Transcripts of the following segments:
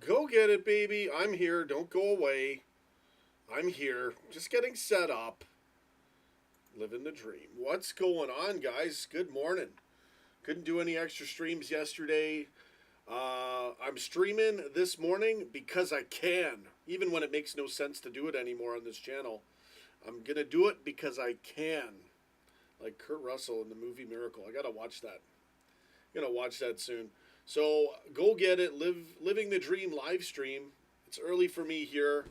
Go get it, baby. I'm here. Don't go away. I'm here. Just getting set up. Living the dream. What's going on, guys? Good morning. Couldn't do any extra streams yesterday. I'm streaming this morning because I can. Even when it makes no sense to do it anymore on this channel. I'm going to do it because I can. Like Kurt Russell in the movie Miracle. I got to watch that. I'm going to watch that soon. So go get it. Living the Dream live stream. It's early for me here.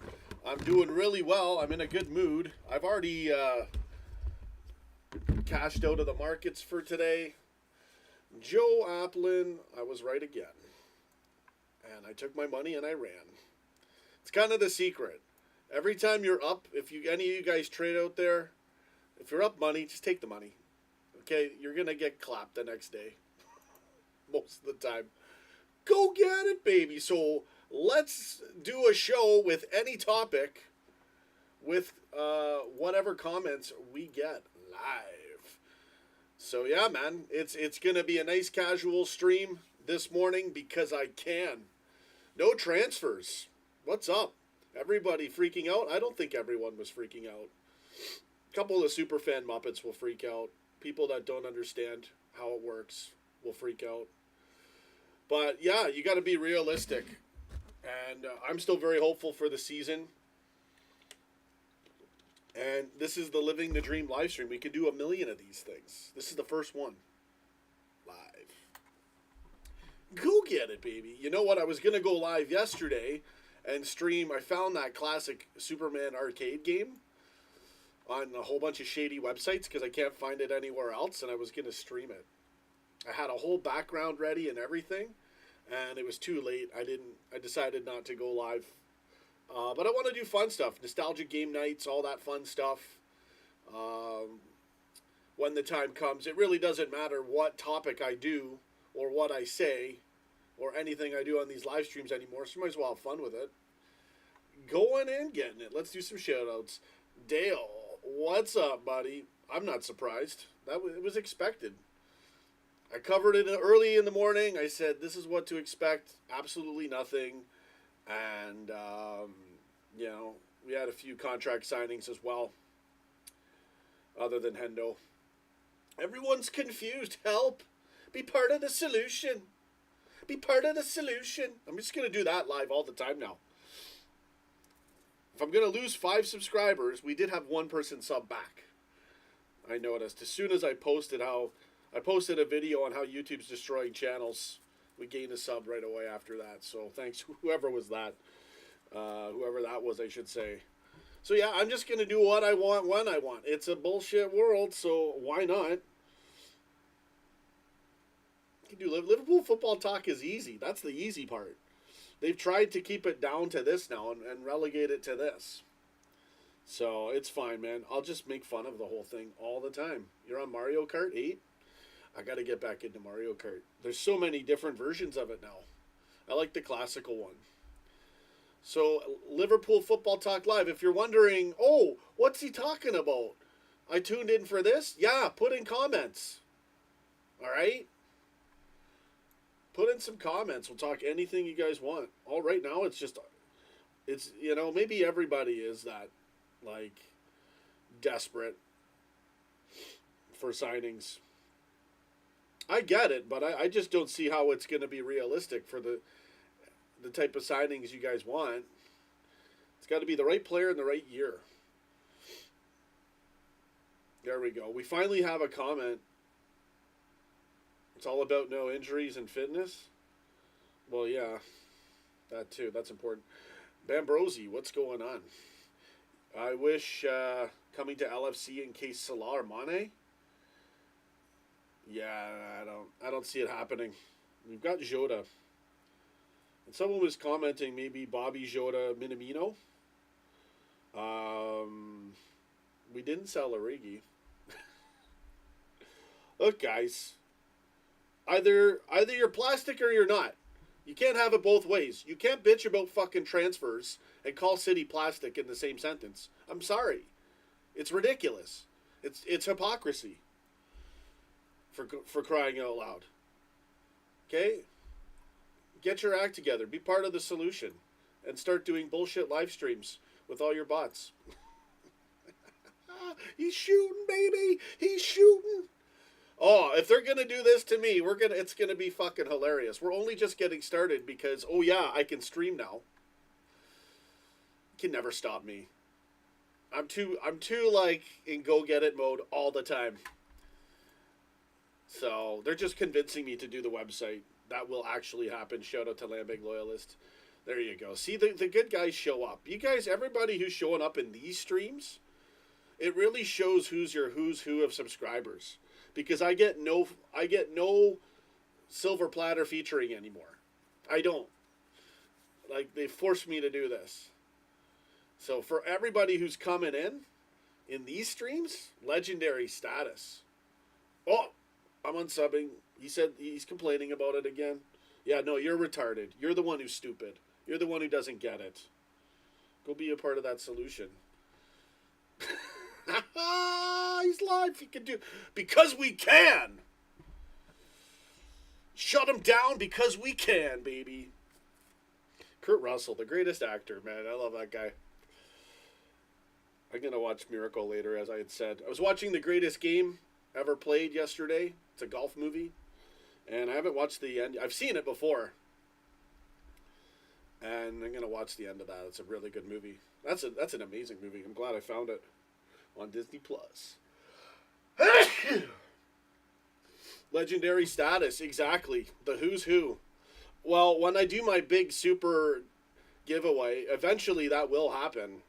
I'm doing really well. I'm in a good mood. I've already cashed out of the markets for today. Joe Applin, I was right again. And I took my money and I ran. It's kind of the secret. Every time you're up, if any of you guys trade out there, if you're up money, just take the money. Okay, you're going to get clapped the next day. Most of the time. Go get it, baby. So let's do a show with any topic with whatever comments we get live. So yeah, man, it's going to be a nice casual stream this morning because I can. No transfers. What's up? Everybody freaking out? I don't think everyone was freaking out. A couple of the superfan Muppets will freak out. People that don't understand how it works will freak out. But yeah, you got to be realistic. And I'm still very hopeful for the season. And this is the Living the Dream live stream. We can do 1 million of these things. This is the first one. Live. Go get it, baby. You know what? I was going to go live yesterday and stream. I found that classic Superman arcade game on a whole bunch of shady websites because I can't find it anywhere else. And I was going to stream it. I had a whole background ready and everything, and it was too late. I decided not to go live. But I want to do fun stuff. Nostalgic game nights, all that fun stuff. When the time comes. It really doesn't matter what topic I do or what I say or anything I do on these live streams anymore. So you might as well have fun with it. Going in, getting it. Let's do some shout-outs. Dale, what's up, buddy? I'm not surprised. It was expected. I covered it early in the morning. I said, this is what to expect. Absolutely nothing. And, we had a few contract signings as well. Other than Hendo. Everyone's confused. Help. Be part of the solution. Be part of the solution. I'm just going to do that live all the time now. If I'm going to lose 5 subscribers, we did have one person sub back. I noticed. As soon as I posted a video on how YouTube's destroying channels. We gained a sub right away after that. So thanks, whoever was that. Whoever that was, I should say. So yeah, I'm just going to do what I want when I want. It's a bullshit world, so why not? You can do Liverpool football talk is easy. That's the easy part. They've tried to keep it down to this now and relegate it to this. So it's fine, man. I'll just make fun of the whole thing all the time. You're on Mario Kart 8? I got to get back into Mario Kart. There's so many different versions of it now. I like the classical one. So, Liverpool Football Talk Live. If you're wondering, oh, what's he talking about? I tuned in for this? Yeah, put in comments. All right? Put in some comments. We'll talk anything you guys want. All right now, it's maybe everybody is that, like, desperate for signings. I get it, but I just don't see how it's going to be realistic for the type of signings you guys want. It's got to be the right player in the right year. There we go. We finally have a comment. It's all about no injuries and fitness. Well, yeah, that too. That's important. Bambrosi, what's going on? I wish coming to LFC in case Salah or Mane. Yeah, I don't see it happening. We've got Jota. And someone was commenting maybe Bobby Jota Minamino. We didn't sell Origi. Look, guys. Either you're plastic or you're not. You can't have it both ways. You can't bitch about fucking transfers and call City plastic in the same sentence. I'm sorry. It's ridiculous. It's hypocrisy. For crying out loud. Okay? Get your act together. Be part of the solution. And start doing bullshit live streams with all your bots. He's shooting, baby. He's shooting. Oh, if they're going to do this to me, it's going to be fucking hilarious. We're only just getting started because, oh yeah, I can stream now. You can never stop me. I'm too like in go get it mode all the time. So they're just convincing me to do the website. That will actually happen. Shout out to Lambig Loyalist. There you go. See, the good guys show up. You guys, everybody who's showing up in these streams, it really shows who's who of subscribers. Because I get no silver platter featuring anymore. I don't. Like, they forced me to do this. So for everybody who's coming in these streams, legendary status. Oh, I'm unsubbing. He said he's complaining about it again. Yeah, no, you're retarded. You're the one who's stupid. You're the one who doesn't get it. Go be a part of that solution. He's live. He can do... Because we can. Shut him down because we can, baby. Kurt Russell, the greatest actor, man. I love that guy. I'm going to watch Miracle later, as I had said. I was watching The Greatest Game Ever Played yesterday. It's a golf movie. And I haven't watched the end. I've seen it before. And I'm going to watch the end of that. It's a really good movie. That's an amazing movie. I'm glad I found it on Disney+. Legendary status, exactly. The who's who. Well, when I do my big super giveaway, eventually that will happen.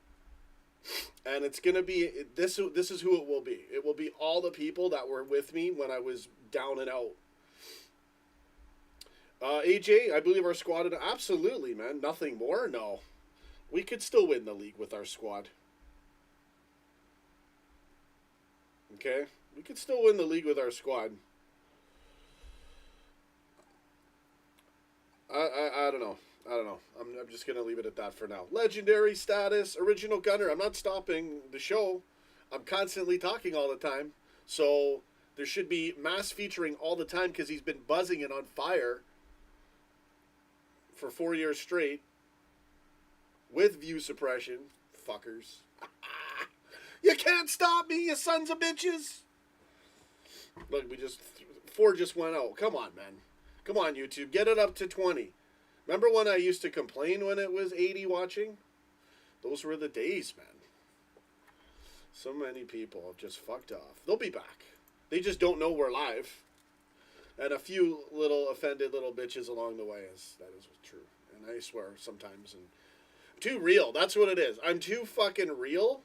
And it's going to be, this is who it will be. It will be all the people that were with me when I was down and out. AJ, I believe our squad, absolutely, man. Nothing more? No. We could still win the league with our squad. Okay? We could still win the league with our squad. I don't know. I'm just going to leave it at that for now. Legendary status, original gunner. I'm not stopping the show. I'm constantly talking all the time. So there should be mass featuring all the time because he's been buzzing and on fire for 4 years straight with view suppression. Fuckers. You can't stop me, you sons of bitches. Look, four just went out. Come on, man. Come on, YouTube. Get it up to 20. Remember when I used to complain when it was 80 watching? Those were the days, man. So many people have just fucked off. They'll be back. They just don't know we're live. And a few little offended little bitches along the way. That is true. And I swear sometimes. And I'm too real. That's what it is. I'm too fucking real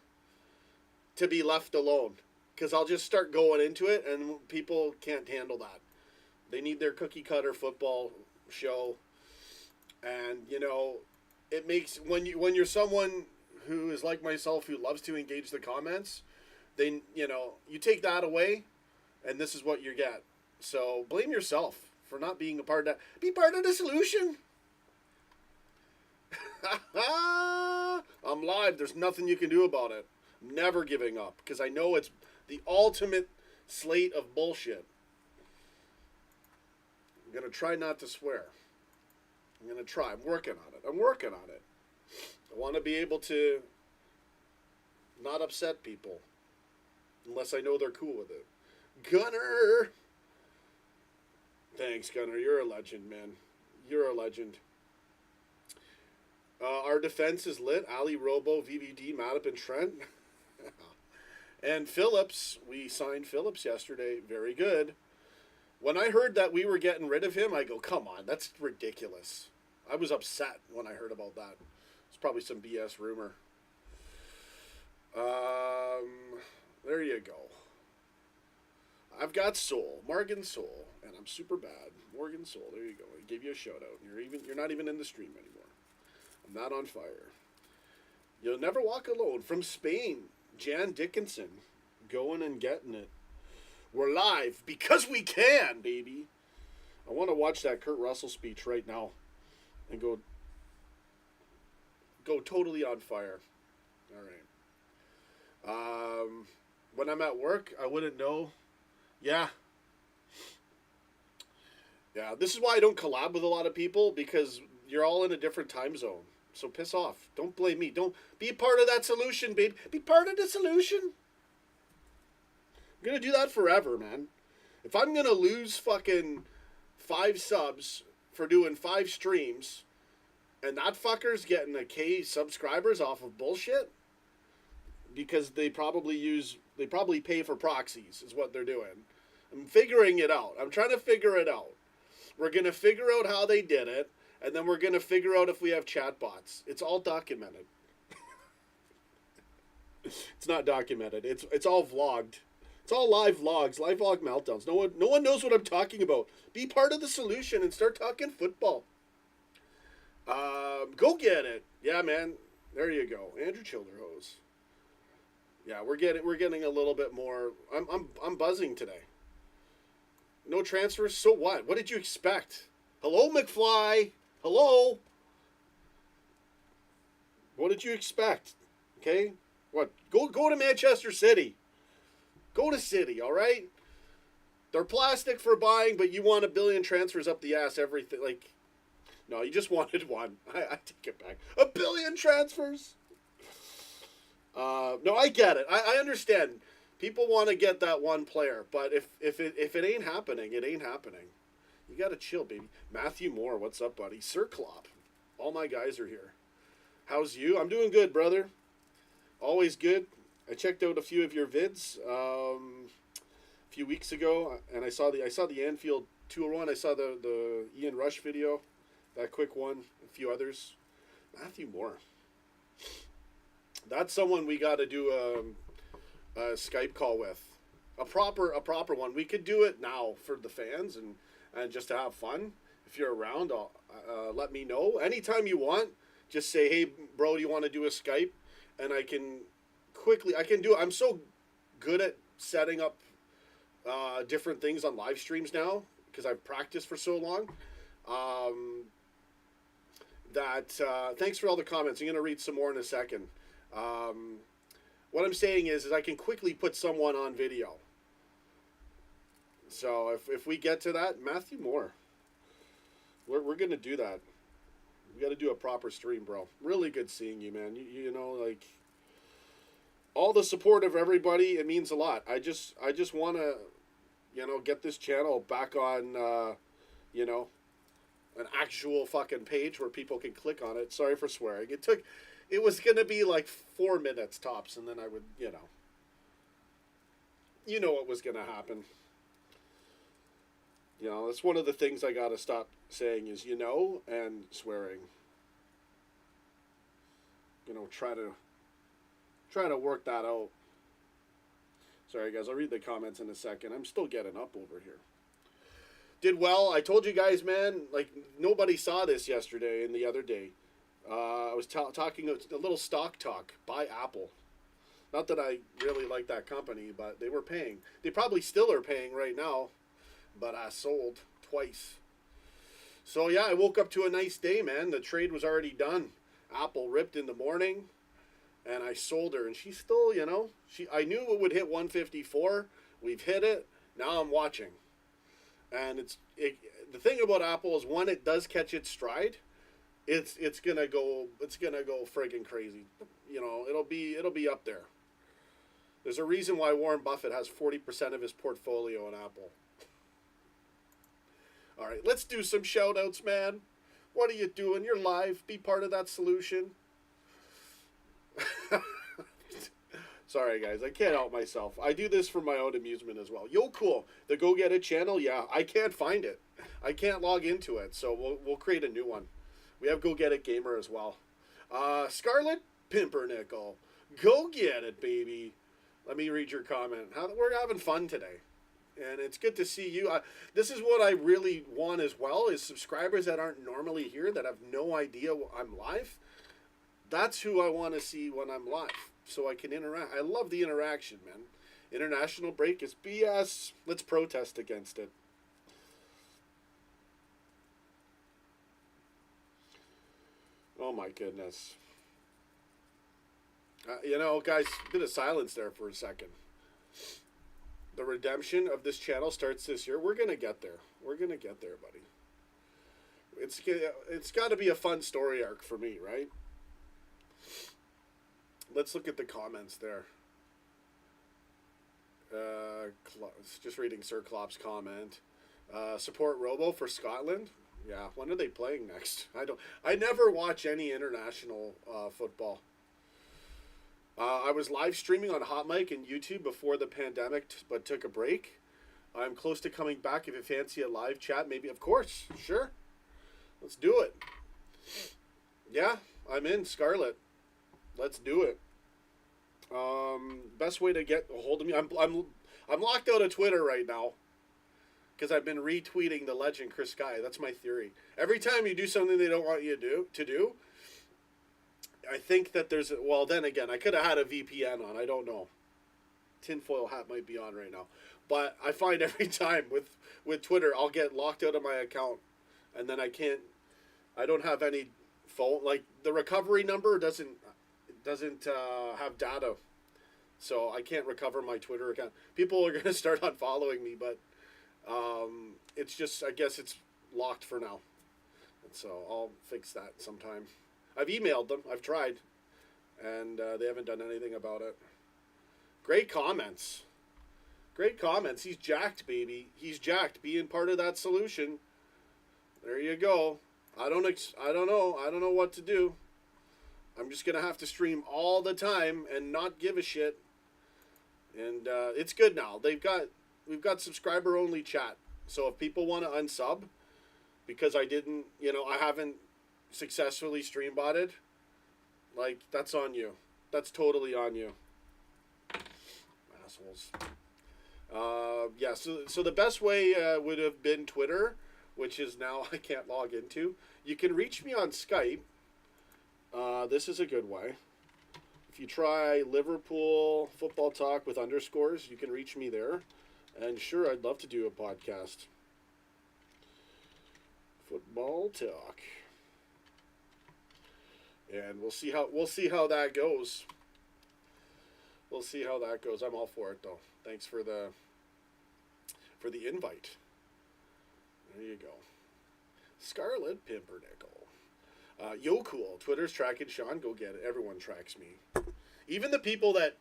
to be left alone. Because I'll just start going into it and people can't handle that. They need their cookie cutter football show. And, you know, it makes, when you're someone who is like myself, who loves to engage the comments, then, you know, you take that away and this is what you get. So blame yourself for not being a part of that. Be part of the solution. I'm live. There's nothing you can do about it. I'm never giving up because I know it's the ultimate slate of bullshit. I'm going to try not to swear. I'm going to try. I'm working on it. I want to be able to not upset people unless I know they're cool with it. Gunner! Thanks, Gunner. You're a legend, man. You're a legend. Our defense is lit. Ali, Robo, VVD, Matip, and Trent. And Phillips. We signed Phillips yesterday. Very good. When I heard that we were getting rid of him, I go, come on, that's ridiculous. I was upset when I heard about that. It's probably some BS rumor. There you go. I've got Soul, Morgan Soul, and I'm super bad. Morgan Soul, there you go. I gave you a shout out. You're not even in the stream anymore. I'm not on fire. You'll never walk alone. From Spain, Jan Dickinson, going and getting it. We're live because we can, baby. I want to watch that Kurt Russell speech right now and go totally on fire. All right. When I'm at work, I wouldn't know. Yeah. Yeah, this is why I don't collab with a lot of people, because you're all in a different time zone. So piss off. Don't blame me. Don't be part of that solution, babe. Be part of the solution. I'm gonna do that forever, man. If I'm gonna lose fucking 5 subs for doing 5 streams, and that fucker's getting a K subscribers off of bullshit, because they probably pay for proxies, is what they're doing. I'm figuring it out. I'm trying to figure it out. We're gonna figure out how they did it, and then we're gonna figure out if we have chatbots. It's all documented. It's not documented. It's all vlogged. It's all live vlogs, live vlog meltdowns. No one knows what I'm talking about. Be part of the solution and start talking football. Go get it. Yeah, man. There you go. Andrew Childerhose. Yeah, we're getting a little bit more. I'm buzzing today. No transfers. So what? What did you expect? Hello, McFly. Hello. What did you expect? Okay. What? Go to Manchester City. Go to City. All right. They're plastic for buying, but you want 1 billion transfers up the ass. Everything like. No, you just wanted one. I take it back. 1 billion transfers. No, I get it. I understand. People want to get that one player, but if it ain't happening, it ain't happening. You got to chill, baby. Matthew Moore, what's up, buddy? Sir Klopp. All my guys are here. How's you? I'm doing good, brother. Always good. I checked out a few of your vids a few weeks ago, and I saw the Anfield tour one. I saw the Ian Rush video, that quick one, a few others. Matthew Moore. That's someone we got to do a Skype call with, a proper one. We could do it now for the fans and just to have fun. If you're around, let me know anytime you want. Just say, hey, bro, do you want to do a Skype? And I can do it. I'm so good at setting up different things on live streams now because I've practiced for so long. Thanks for all the comments. I'm going to read some more in a second. What I'm saying is I can quickly put someone on video. So if we get to that, Matthew Moore, we're going to do that. We got to do a proper stream, bro. Really good seeing you, man. You know, like, all the support of everybody, it means a lot. I just want to, get this channel back on, an actual fucking page where people can click on it. Sorry for swearing. It was going to be like 4 minutes tops, and then I would, what was going to happen. That's one of the things I got to stop saying is, and swearing. Try to work that out. Sorry, guys. I'll read the comments in a second. I'm still getting up over here. Did well. I told you guys, man, like, nobody saw this yesterday and the other day. I was talking a little stock talk by Apple. Not that I really like that company, but they were paying. They probably still are paying right now, but I sold twice. So, yeah, I woke up to a nice day, man. The trade was already done. Apple ripped in the morning, and I sold her. And she's still, I knew it would hit 154. We've hit it. Now I'm watching. And the thing about Apple is when it does catch its stride, it's gonna go friggin' crazy. It'll be up there. There's a reason why Warren Buffett has 40% of his portfolio in Apple. All right, let's do some shout outs, man. What are you doing? You're live. Be part of that solution. Sorry, guys. I can't help myself. I do this for my own amusement as well. Yo, cool. The Go Get It channel, yeah. I can't find it. I can't log into it, so we'll create a new one. We have Go Get It Gamer as well. Scarlet Pimpernickel. Go get it, baby. Let me read your comment. We're having fun today. And it's good to see you. This is what I really want as well, is subscribers that aren't normally here, that have no idea I'm live. That's who I want to see when I'm live, so I can interact. I love the interaction, man. International break is BS. Let's protest against it. Oh, my goodness. Guys, bit of silence there for a second. the redemption of this channel starts this year. We're gonna get there. We're gonna get there, buddy. It's got to be a fun story arc for me, right? Let's look at the comments there. Just reading Sir Klopp's comment. Support Robo for Scotland. Yeah, when are they playing next? I never watch any international football. I was live streaming on Hot Mic and YouTube before the pandemic, but took a break. I'm close to coming back. If you fancy a live chat, maybe, of course, sure. Let's do it. Yeah, I'm in, Scarlet. Let's do it. Best way to get a hold of me. I'm locked out of Twitter right now because I've been retweeting the legend Chris Guy. That's my theory. Every time you do something they don't want you to do, I think that there's well, then again, I could have had a VPN on. I don't know. Tinfoil hat might be on right now, but I find every time with Twitter, I'll get locked out of my account, and then I don't have any phone. Like the recovery number doesn't have data, so I can't recover my Twitter account. People are gonna start unfollowing me, but it's just, I guess it's locked for now, and so I'll fix that sometime. I've emailed them. I've tried, and they haven't done anything about it. Great comments. Great comments. He's jacked, baby. He's jacked. Being part of that solution. There you go. I don't know. I don't know what to do. I'm just gonna have to stream all the time and not give a shit. And it's good now. We've got subscriber only chat. So if people want to unsub because I haven't successfully stream botted, like, that's on you. That's totally on you. Assholes. Yeah, so the best way would have been Twitter, which is now I can't log into. You can reach me on Skype. This is a good way. If you try Liverpool Football Talk with underscores, you can reach me there. And sure, I'd love to do a podcast. Football Talk. And we'll see how that goes. We'll see how that goes. I'm all for it though. Thanks for the invite. There you go. Scarlet Pimpernel. Yo cool. Twitter's tracking Sean. Go get it. Everyone tracks me. Even the people that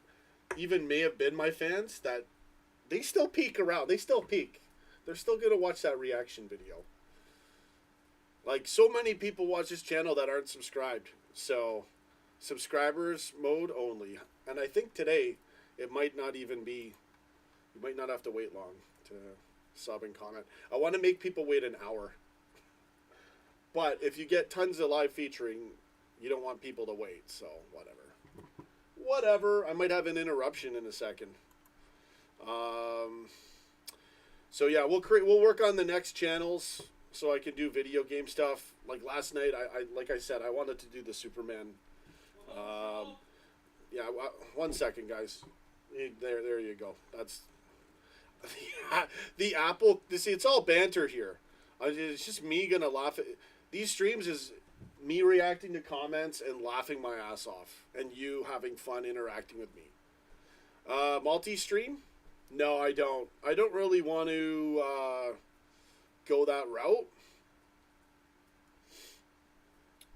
even may have been my fans, that they still peek around. They still peek. They're still gonna watch that reaction video. Like, so many people watch this channel that aren't subscribed. So, subscribers mode only. And I think today, it might not even be, you might not have to wait long to sub and comment. I want to make people wait an hour. But if you get tons of live featuring, you don't want people to wait. So, whatever. I might have an interruption in a second. So yeah, we'll work on the next channels so I can do video game stuff. Like last night, like I said, I wanted to do the Superman. Yeah, 1 second, guys. There you go. That's the Apple. See, it's all banter here. It's just me gonna laugh at these streams. Is me reacting to comments and laughing my ass off, and you having fun interacting with me. Multi-stream? No, I don't. I don't really want to go that route.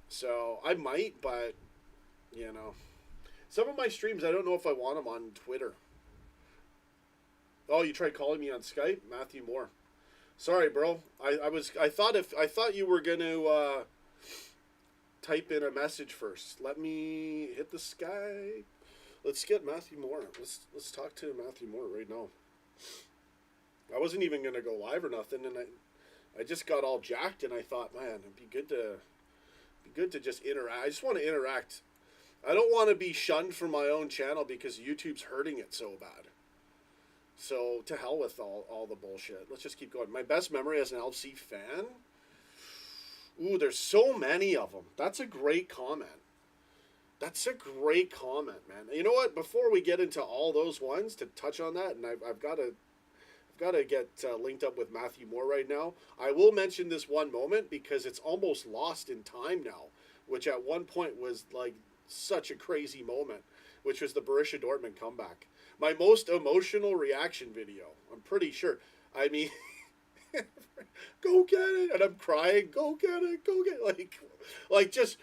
So, I might, but, some of my streams, I don't know if I want them on Twitter. Oh, you tried calling me on Skype? Matthew Moore. Sorry, bro. I thought you were going to type in a message first. Let me hit the Skype. Let's get Matthew Moore. Let's talk to Matthew Moore right now. I wasn't even going to go live or nothing, and I just got all jacked, and I thought, man, it'd be good to just interact. I just want to interact. I don't want to be shunned from my own channel because YouTube's hurting it so bad. So, to hell with all the bullshit. Let's just keep going. My best memory as an LFC fan? Ooh, there's so many of them. That's a great comment. That's a great comment, man. You know what? Before we get into all those ones, to touch on that, and I've got to get linked up with Matthew Moore right now. I will mention this one moment because it's almost lost in time now, which at one point was like such a crazy moment, which was the Borussia Dortmund comeback. My most emotional reaction video. I'm pretty sure. I mean, go get it, and I'm crying. Go get it, go get it. Like just.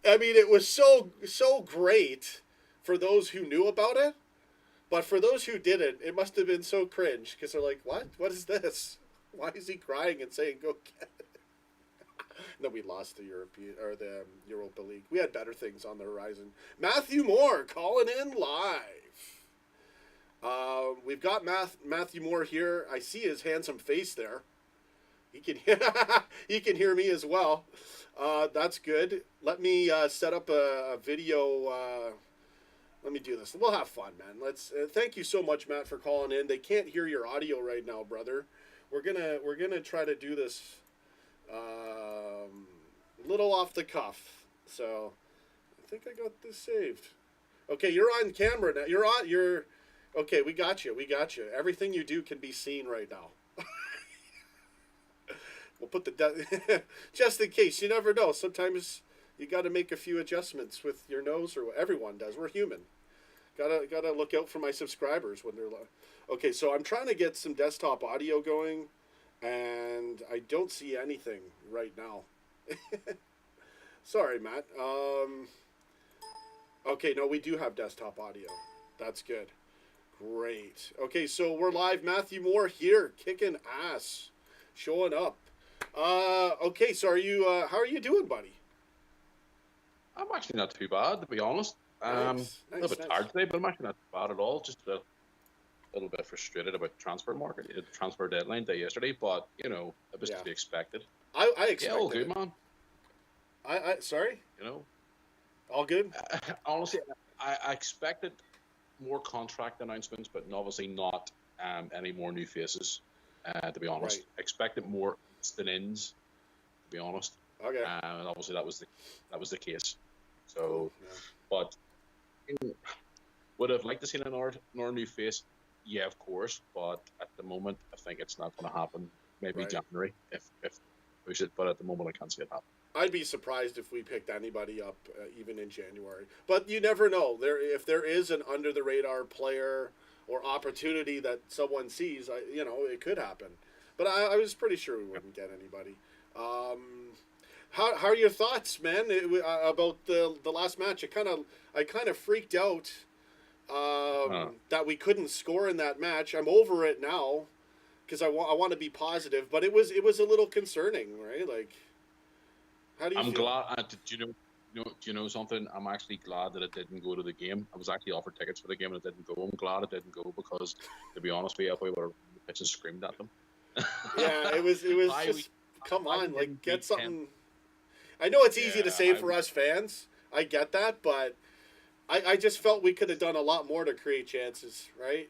I mean, it was so great for those who knew about it, but for those who didn't, it must have been so cringe because they're like, "What? What is this? Why is he crying and saying go get it?" And then we lost the Europa League. We had better things on the horizon. Matthew Moore calling in live. We've got Matthew Moore here. I see his handsome face there. He can he can hear me as well. That's good. Let me set up a video. Let me do this. We'll have fun, man. Let's. Thank you so much, Matt, for calling in. They can't hear your audio right now, brother. We're gonna try to do this a little off the cuff. So I think I got this saved. Okay, you're on camera now. You're okay. We got you. Everything you do can be seen right now. We'll put the just in case. You never know. Sometimes you got to make a few adjustments with your nose, or everyone does. We're human. Gotta look out for my subscribers when they're okay. So I'm trying to get some desktop audio going, and I don't see anything right now. Sorry, Matt. Okay, no, we do have desktop audio. That's good. Great. Okay, so we're live. Matthew Moore here, kicking ass, showing up. Okay, so are you? How are you doing, buddy? I'm actually not too bad, to be honest. Nice, a little bit tired today, but I'm actually not bad at all. Just a little bit frustrated about the transfer market, the transfer deadline day yesterday, but it was to be expected. I expected. Yeah, all good, man. I sorry. All good. Honestly, I expected more contract announcements, but obviously not any more new faces. To be honest, Right. expected more than ins. To be honest, Okay. and obviously that was the case. So, Yeah. but would have liked to see another new face. Yeah, of course, but at the moment, I think it's not going to happen. Maybe Right. January if push it, but at the moment, I can't see it happen. I'd be surprised if we picked anybody up even in January. But you never know. If there is an under the radar player or opportunity that someone sees, it could happen. But I was pretty sure we wouldn't get anybody. How are your thoughts, man, about the last match? I kind of freaked out that we couldn't score in that match. I'm over it now because I want to be positive, but it was a little concerning, right? Like, how do you? I'm feel? glad. Do you know something? I'm actually glad that it didn't go to the game. I was actually offered tickets for the game and it didn't go. I'm glad it didn't go because, to be honest with you, we would have pitched and screamed at them. Yeah, it was just come on, like get something. I know it's easy to say for us fans. I get that, but I just felt we could have done a lot more to create chances, right?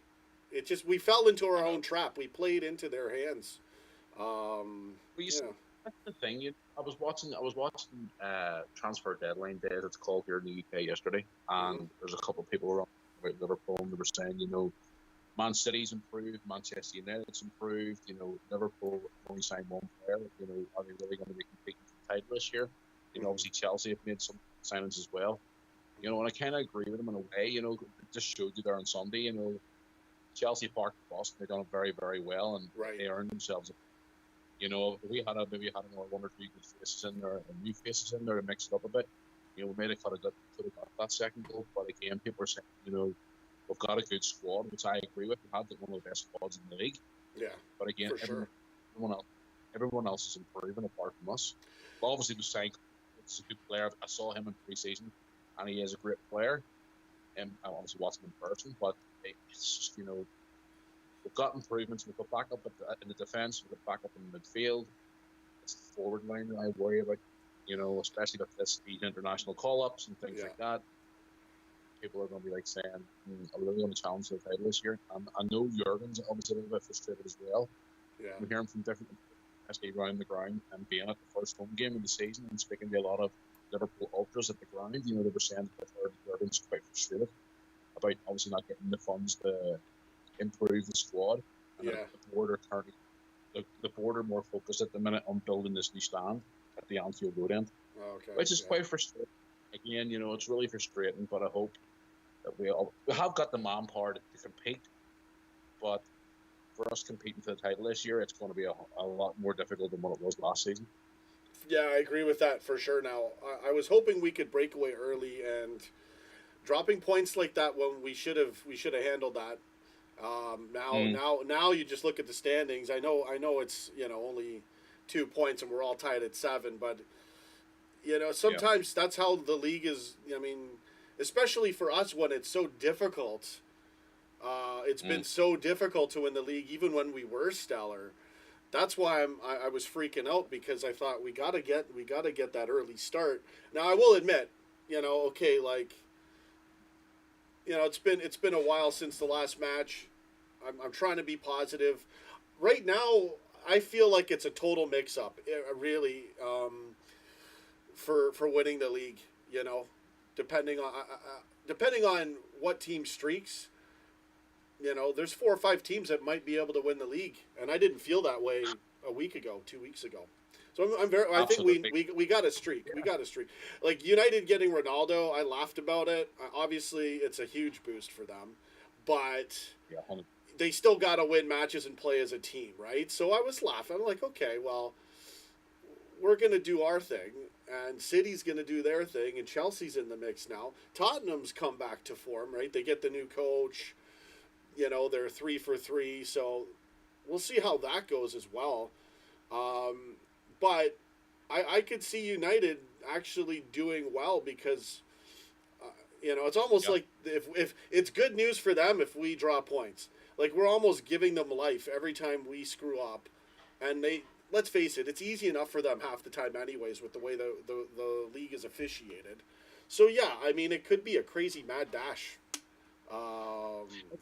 We fell into our own trap. We played into their hands. That's the thing. I was watching transfer deadline day, as it's called here in the UK yesterday, and there's a couple of people around about Liverpool, and they were saying, Man City's improved, Manchester United's improved, Liverpool only signed one player, are they really going to be competing for the title this year? Obviously Chelsea have made some signings as well. And I kind of agree with them in a way, it just showed you there on Sunday, Chelsea Park Boston, they've done it very, very well, and they earned themselves if we had maybe had another one or two good faces in there, and new faces in there to mix it up a bit, we could have got that second goal, but again, people are saying, we've got a good squad, which I agree with. We've had one of the best squads in the league. Yeah. But again, everyone else is improving apart from us. Well, obviously, it's a good player. I saw him in pre-season, and he is a great player. And I obviously watched him in person, but it's just, we've got improvements. We've got backup in the defence. We've got backup in the midfield. It's the forward line that I worry about, especially with these international call-ups and things like that. People are going to be saying, are we really going to challenge the title this year? I know Jurgen's obviously a little bit frustrated as well. Yeah. I'm hearing from different, especially around the ground and being at the first home game of the season and speaking to a lot of Liverpool ultras at the ground. They were saying that Jurgen's quite frustrated about obviously not getting the funds to improve the squad. And the board are more focused at the minute on building this new stand at the Anfield Road end, which is quite frustrating. again, it's really frustrating, but I hope that we have got the manpower to compete, but for us competing for the title this year, it's going to be a lot more difficult than what it was last season. Yeah, I agree with that for sure. Now, I was hoping we could break away early, and dropping points like that when we should have handled that. Now you just look at the standings. I know it's only 2 points and we're all tied at 7, but sometimes that's how the league is. I mean, especially for us when it's so difficult. It's been so difficult to win the league, even when we were stellar. That's why I was freaking out, because I thought we gotta get that early start. Now I will admit, it's been a while since the last match. I'm trying to be positive. Right now, I feel like it's a total mix-up, really, for winning the league. Depending on what team streaks. There's 4 or 5 teams that might be able to win the league, and I didn't feel that way a week ago, 2 weeks ago. So I think we got a streak. Yeah. We got a streak. Like United getting Ronaldo, I laughed about it. Obviously, it's a huge boost for them, but they still got to win matches and play as a team, right? So I was laughing. I'm like, okay, well, we're gonna do our thing, and City's gonna do their thing, and Chelsea's in the mix now. Tottenham's come back to form, right? They get the new coach. They're 3 for 3, so we'll see how that goes as well. But I could see United actually doing well, because it's almost like if it's good news for them if we draw points. Like, we're almost giving them life every time we screw up, and let's face it, it's easy enough for them half the time anyways with the way the league is officiated. So yeah, I mean, it could be a crazy mad dash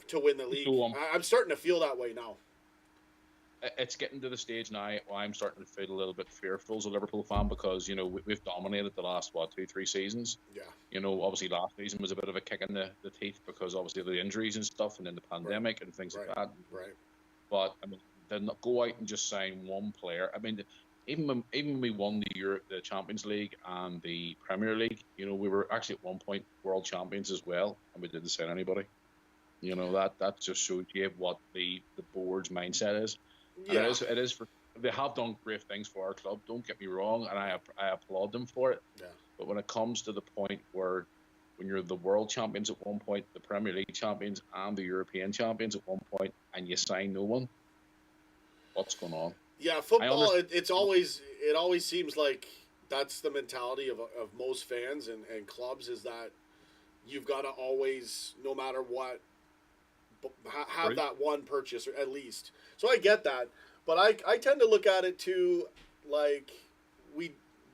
to win the league. I'm starting to feel that way now. It's getting to the stage now where I'm starting to feel a little bit fearful as a Liverpool fan, because we've dominated the last 2-3 seasons. Yeah. Obviously last season was a bit of a kick in the teeth because obviously of the injuries and stuff, and then the pandemic and things like that. Right. But I mean, to not go out and just sign one player. I mean, even when we won the Champions League and the Premier League, we were actually at one point world champions as well, and we didn't sign anybody. That just shows you what the board's mindset is. Yeah. And it is they have done great things for our club. Don't get me wrong, and I applaud them for it. Yeah. But when it comes to the point where, when you're the world champions at one point, the Premier League champions, and the European champions at one point, and you sign no one, what's going on? Yeah, football. It always seems like that's the mentality of most fans and clubs, is that you've got to always, no matter what, have that one purchase, or at least. So I get that, but I tend to look at it too, like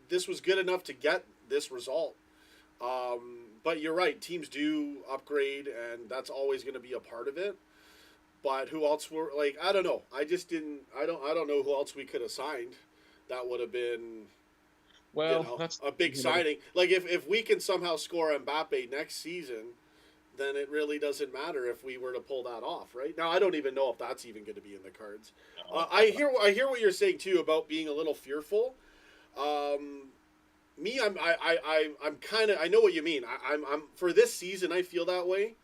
this was good enough to get this result. But you're right, teams do upgrade, and that's always going to be a part of it. But who else were, like, I don't know. I don't know who else we could have signed that would have been, that's a big signing. Like, if we can somehow score Mbappe next season, then it really doesn't matter if we were to pull that off, right? Now, I don't even know if that's even going to be in the cards. I hear what you're saying too about being a little fearful. I'm kind of, I know what you mean. I'm for this season, I feel that way.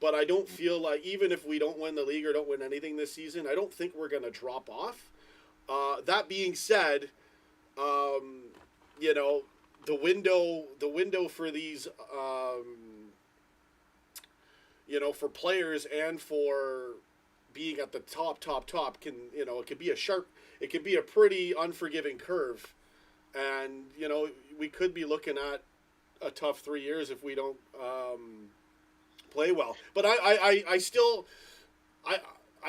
But I don't feel like, even if we don't win the league or don't win anything this season, I don't think we're going to drop off. That being said, the window for these, for players and for being at the top can, it could be a pretty unforgiving curve. And, we could be looking at a tough 3 years if we don't, play well. But I still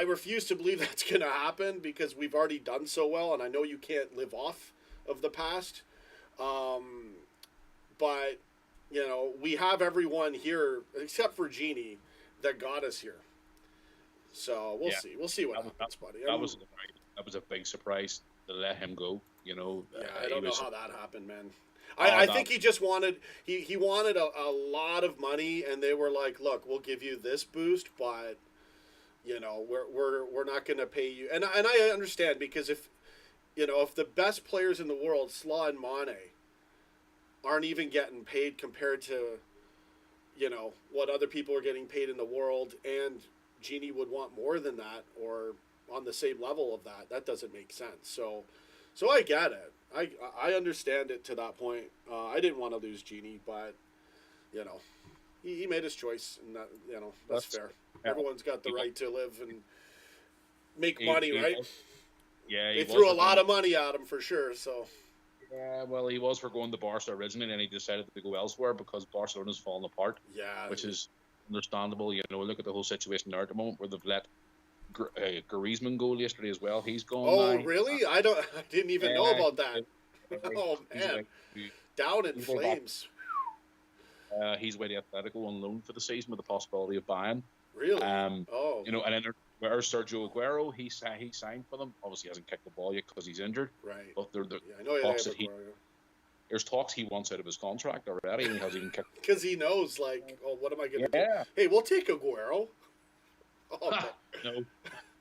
refuse to believe that's going to happen, because we've already done so well, and I know you can't live off of the past. But we have everyone here except for Gini that got us here. So we'll see. We'll see what happens, buddy. That was a big surprise to let him go. I don't know how that happened, man. I think he just wanted he wanted a lot of money, and they were like, "Look, we'll give you this boost, but we're not going to pay you." And I understand, because if the best players in the world, Salah and Mane, aren't even getting paid compared to, what other people are getting paid in the world, and Gini would want more than that or on the same level of that. That doesn't make sense. So I get it. I understand it to that point. I didn't want to lose Gini, but he made his choice, and that's fair. Everyone's got the right to live and make money, right? They threw a lot of money at him for sure. So yeah, well, he was for going to Barca originally, and then he decided to go elsewhere because Barcelona's fallen apart. Yeah, which is understandable. Look at the whole situation there at the moment where they've let Griezmann go yesterday as well. He's gone. Oh, now. really? I didn't even know about that. Oh man, down in flames. He's away to Atletico on loan for the season with the possibility of buying. Really? And then there's Sergio Aguero. He signed for them. Obviously, he hasn't kicked the ball yet because he's injured. Right. But I know talks that there's talks he wants out of his contract already, and he hasn't even kicked. Because he knows, what am I going to do? Yeah. Hey, we'll take Aguero. Oh, no.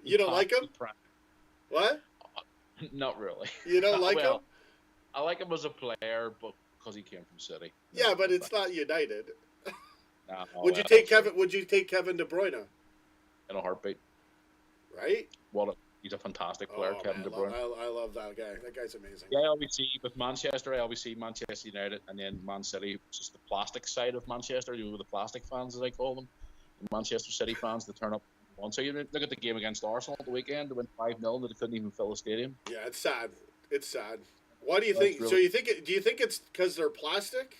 You don't like him? What? Not really. You don't like him? I like him as a player, but because he came from City. Yeah, but it's not United. No, Would you take Kevin De Bruyne? In a heartbeat. Right? He's a fantastic player, Kevin De Bruyne. I love that guy. That guy's amazing. Yeah, obviously with Manchester, I always see Manchester United and then Man City, which is the plastic side of Manchester. The plastic fans, as I call them, the Manchester City fans that turn up once. So you look at the game against Arsenal at the weekend. They went 5-0, and they couldn't even fill the stadium. Yeah, it's sad. It's sad. Why do you think? Really, so do you think it's because they're plastic,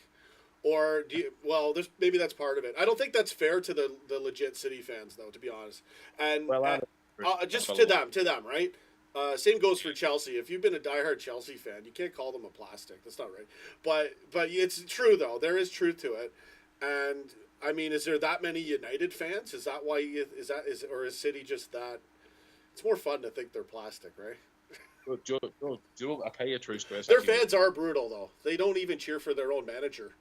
or do you? Well, maybe that's part of it. I don't think that's fair to the legit City fans, though, to be honest. And just to them, right? Same goes for Chelsea. If you've been a diehard Chelsea fan, you can't call them a plastic. That's not right. But it's true though. There is truth to it. And I mean, is there that many United fans? Is that why? Or is City just that? It's more fun to think they're plastic, right? Joe, I'll tell you a true story. Their fans are brutal though. They don't even cheer for their own manager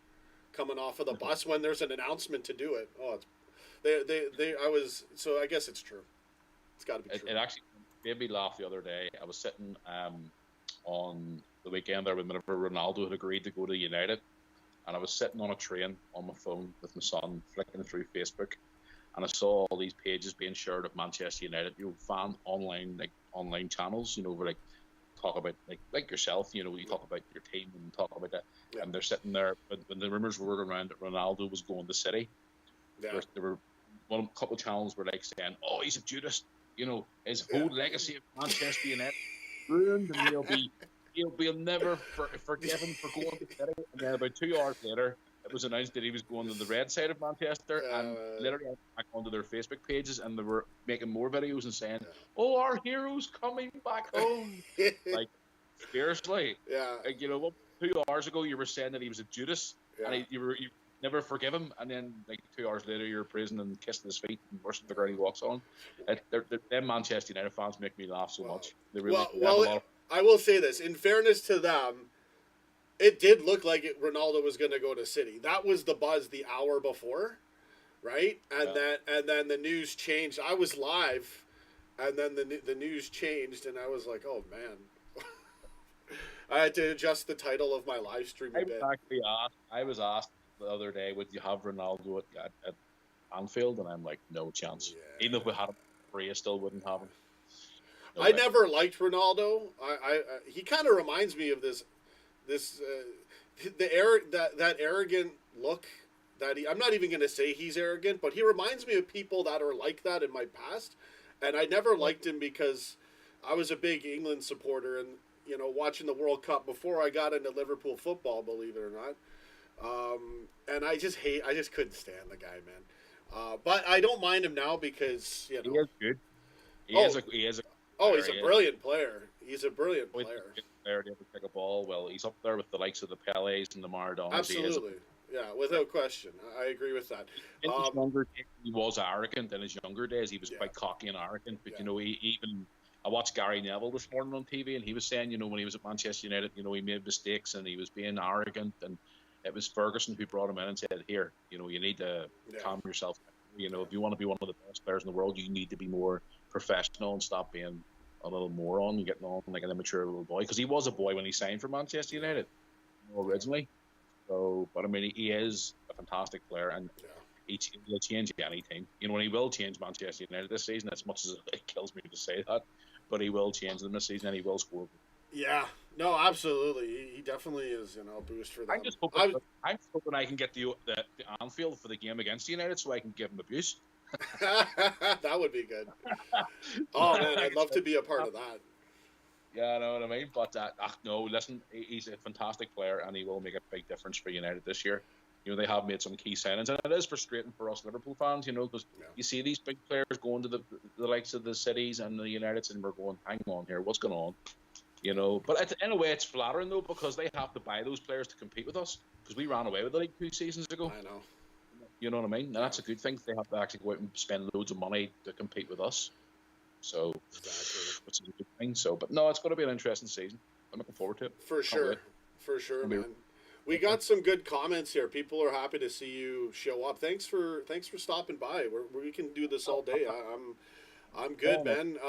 coming off of the bus when there's an announcement to do it. Oh, so I guess it's true. It's got to be true. It actually made me laugh the other day. I was sitting on the weekend there whenever Ronaldo had agreed to go to United, and I was sitting on a train on my phone with my son, flicking through Facebook, and I saw all these pages being shared of Manchester United, fan online channels, where talk about like yourself, you talk about your team and talk about that, and they're sitting there when the rumors were going around that Ronaldo was going to City. Yeah. There were a couple of channels were saying, "Oh, he's a Judas." His whole legacy of Manchester United ruined, and he'll never forgive him for going to City. And then about 2 hours later, it was announced that he was going to the red side of Manchester, and literally I went back onto their Facebook pages, and they were making more videos and saying, "Oh, our hero's coming back home." Seriously. Yeah. 2 hours ago you were saying that he was a Judas, and you never forgive him, and then 2 hours later you're praising and kissing his feet and worshiping the ground he walks on. Them Manchester United fans make me laugh so much. They really I will say this, in fairness to them, it did look like Ronaldo was going to go to City. That was the buzz the hour before, right? And then the news changed. I was live, and then the news changed, and I was like, oh man. I had to adjust the title of my live stream a bit. I was asked the other day, would you have Ronaldo at Anfield? And I'm like, no chance. Yeah. Even if we had him free, I still wouldn't have him. No way. Never liked Ronaldo. He kind of reminds me of that arrogant look that I'm not even going to say he's arrogant, but he reminds me of people that are like that in my past. And I never liked him because I was a big England supporter and, watching the World Cup before I got into Liverpool football, believe it or not. And I just couldn't stand the guy, man. But I don't mind him now because, he is good. He's a brilliant player. He's a brilliant player. Player to pick a ball. Well, he's up there with the likes of the Pelés and the Maradonas. Absolutely. Yeah, without question. I agree with that. In his younger days, he was arrogant. In his younger days, he was quite cocky and arrogant. But, I watched Gary Neville this morning on TV, and he was saying, when he was at Manchester United, he made mistakes and he was being arrogant. And it was Ferguson who brought him in and said, here, you need to calm yourself. If you want to be one of the best players in the world, you need to be more professional and stop being a little moron and getting on like an immature little boy. Because he was a boy when he signed for Manchester United originally. So, but I mean, he is a fantastic player, and he'll change any team. You know, and he will change Manchester United this season. As much as it kills me to say that, but he will change them this season, and he will score. Yeah, no, absolutely. He definitely is, a boost for them. I'm just hoping I can get the Anfield for the game against United, so I can give him abuse. That would be good. Oh man, I'd love to be a part of that. Yeah, I know what I mean. But no, listen, he's a fantastic player, and he will make a big difference for United this year. You know, they have made some key signings, and it is frustrating for us Liverpool fans, because you see these big players going to the likes of the Cities and the Uniteds, and we're going, hang on here, what's going on? But in a way, it's flattering though, because they have to buy those players to compete with us, because we ran away with the league 2 seasons ago. I know. You know what I mean? And that's a good thing. They have to actually go out and spend loads of money to compete with us. So, exactly. Which is a good thing. So, but no, it's going to be an interesting season. I'm looking forward to it. For sure, man. We got some good comments here. People are happy to see you show up. Thanks for stopping by. We can do this all day. I'm good, man.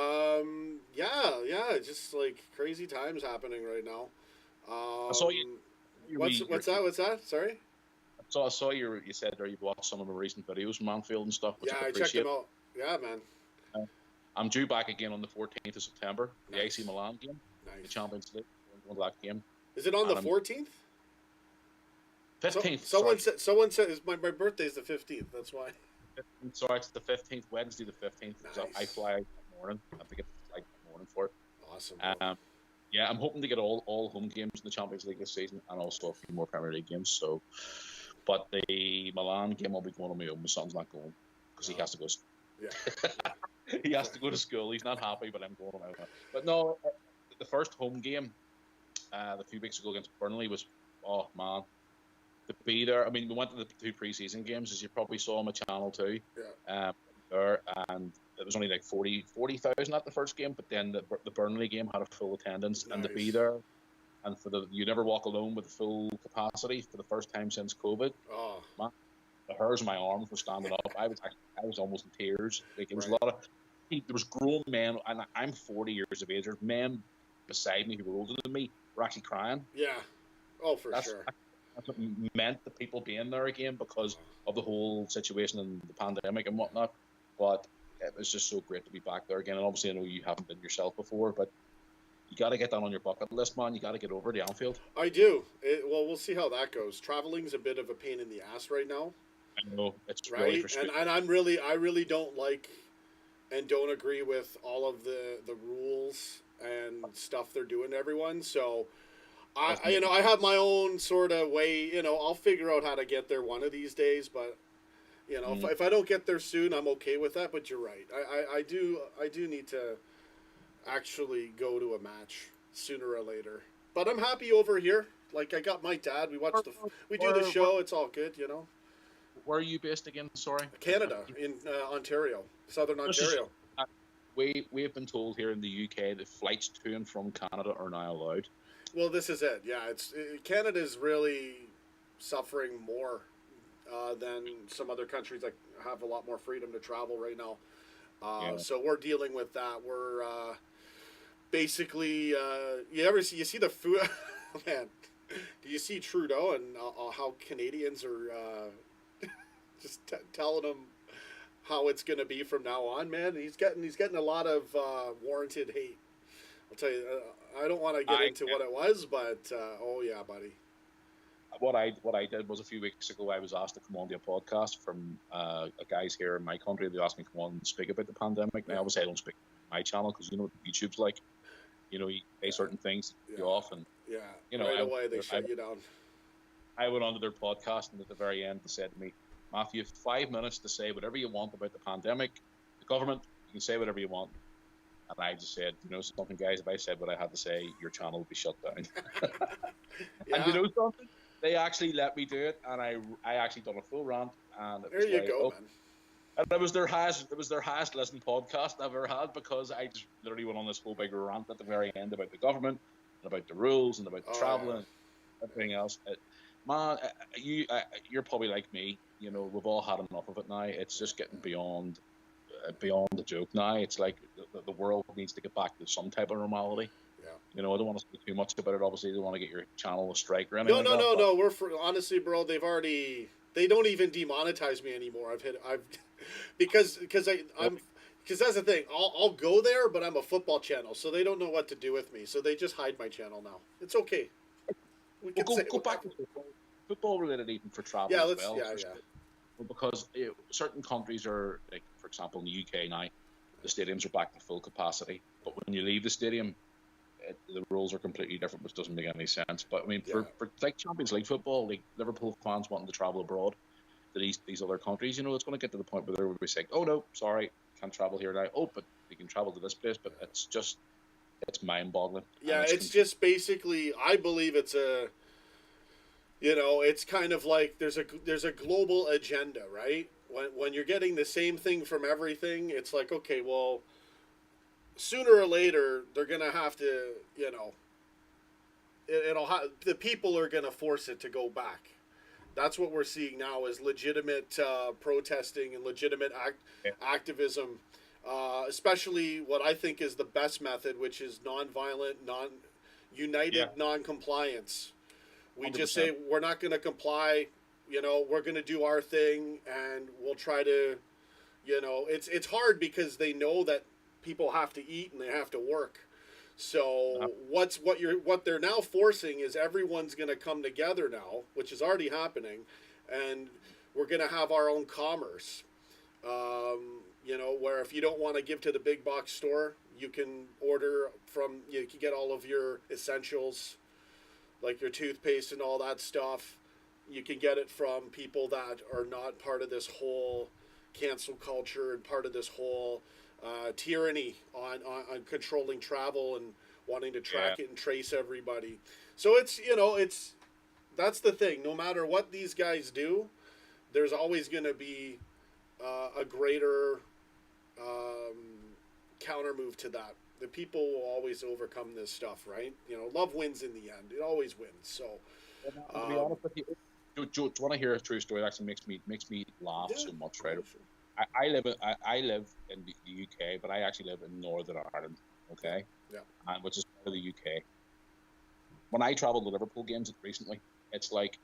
Yeah, just like crazy times happening right now. I saw you. What's that? Sorry. So I saw you said there you watched some of the recent videos from Anfield and stuff. Yeah, I checked them out. Yeah, man. I'm due back again on the 14th of September, the AC Milan game, the Champions League. Going to that game. Is it on the 14th? 15th. Someone said my birthday's the 15th. That's why. Sorry, it's the 15th, Wednesday the 15th. Nice. So I fly out in the morning. I have to get the flight in the morning for it. Awesome. Yeah, I'm hoping to get all home games in the Champions League this season, and also a few more Premier League games. So, but the Milan game I'll be going on my own. My son's not going because he has to go. Yeah. He has to go to school. He's not happy, but I'm going on my own. But no, the first home game, a few weeks ago against Burnley was, oh man, to be there. I mean, we went to the 2 pre-season games, as you probably saw on my channel too. Yeah. There, and it was only like 40,000 at the first game, but then the Burnley game had a full attendance. Nice. And to be there, and you never walk alone with full capacity for the first time since COVID. Oh man, the hairs on my arms were standing up. I was almost in tears. Like it was a lot of. There was grown men, and I'm 40 years of age. There's men beside me who were older than me were actually crying. Yeah. Oh, for sure. That's what meant the people being there again because of the whole situation and the pandemic and whatnot. But it was just so great to be back there again. And obviously, I know you haven't been yourself before, but you got to get that on your bucket list, man. You got to get over to Anfield. I do. Well, we'll see how that goes. Traveling's a bit of a pain in the ass right now. I know it's right, really frustrating. And I really don't like and don't agree with all of the rules and stuff they're doing to everyone. So. I have my own sort of way, I'll figure out how to get there one of these days, but, if I don't get there soon, I'm okay with that, but you're right. I do need to actually go to a match sooner or later, but I'm happy over here. Like, I got my dad, we do the show, it's all good, Where are you based again? Sorry? Canada, in Ontario, Southern Ontario. We have been told here in the UK that flights to and from Canada are now allowed. Well, this is it. Yeah, Canada's really suffering more than some other countries that have a lot more freedom to travel right now. So we're dealing with that. We're basically you see the food, man. Do you see Trudeau and how Canadians are just telling him how it's going to be from now on, man? He's getting a lot of warranted hate. I'll tell you, I don't want to get into what it was, but oh yeah, buddy. What I did was a few weeks ago, I was asked to come on to a podcast from guys here in my country. They asked me to come on and speak about the pandemic. Now, obviously, I don't speak on my channel because you know what YouTube's like. You say certain things, you off, and right away they shut you down. I went on to their podcast, and at the very end, they said to me, "Matthew, you have 5 minutes to say whatever you want about the pandemic, the government. You can say whatever you want." And I just said, something, guys, if I said what I had to say, your channel would be shut down. And you know something? They actually let me do it, and I actually done a full rant. And there you go, man. And it was their highest listened podcast I've ever had because I just literally went on this whole big rant at the very end about the government and about the rules and about the traveling and everything else. Man, you're probably like me. We've all had enough of it now. It's just getting beyond the joke now. It's like the world needs to get back to some type of normality. I don't want to speak too much about it. Obviously, I don't want to get your channel a strike or No, anything. no, like that, no, no. Honestly, bro. They don't even demonetize me anymore. Because that's the thing. I'll go there, but I'm a football channel, so they don't know what to do with me. So they just hide my channel now. It's okay. We can say go back to football related even for travel yeah, as let's well. yeah. Because certain countries are, like, for example, in the UK now, the stadiums are back to full capacity. But when you leave the stadium, the rules are completely different, which doesn't make any sense. But I mean, for like Champions League football, like Liverpool fans wanting to travel abroad to these other countries, it's going to get to the point where they'll be saying, "Oh no, sorry, can't travel here now." Oh, but you can travel to this place. But it's mind-boggling. Yeah, it's just basically. I believe it's a. It's kind of like there's a global agenda, right? When you're getting the same thing from everything, it's like, okay, well, sooner or later they're gonna have to, the people are gonna force it to go back. That's what we're seeing now is legitimate protesting and legitimate activism, especially what I think is the best method, which is non-violent, united non-compliance. We 100%. Just say we're not going to comply. We're going to do our thing, and we'll try to. It's hard because they know that people have to eat and they have to work. So what they're now forcing is everyone's going to come together now, which is already happening, and we're going to have our own commerce. Where if you don't want to give to the big box store, you can order from. You can get all of your essentials, like your toothpaste and all that stuff. You can get it from people that are not part of this whole cancel culture and part of this whole tyranny on controlling travel and wanting to track it and trace everybody. So that's the thing. No matter what these guys do, there's always going to be a greater counter move to that. The people will always overcome this stuff, right? Love wins in the end. It always wins. So, to be honest with you, do you want to hear a true story? It actually makes me laugh so much, right? Sure. I live in the UK, but I actually live in Northern Ireland, okay? Yeah. Which is part of the UK. When I traveled to Liverpool games recently, it's like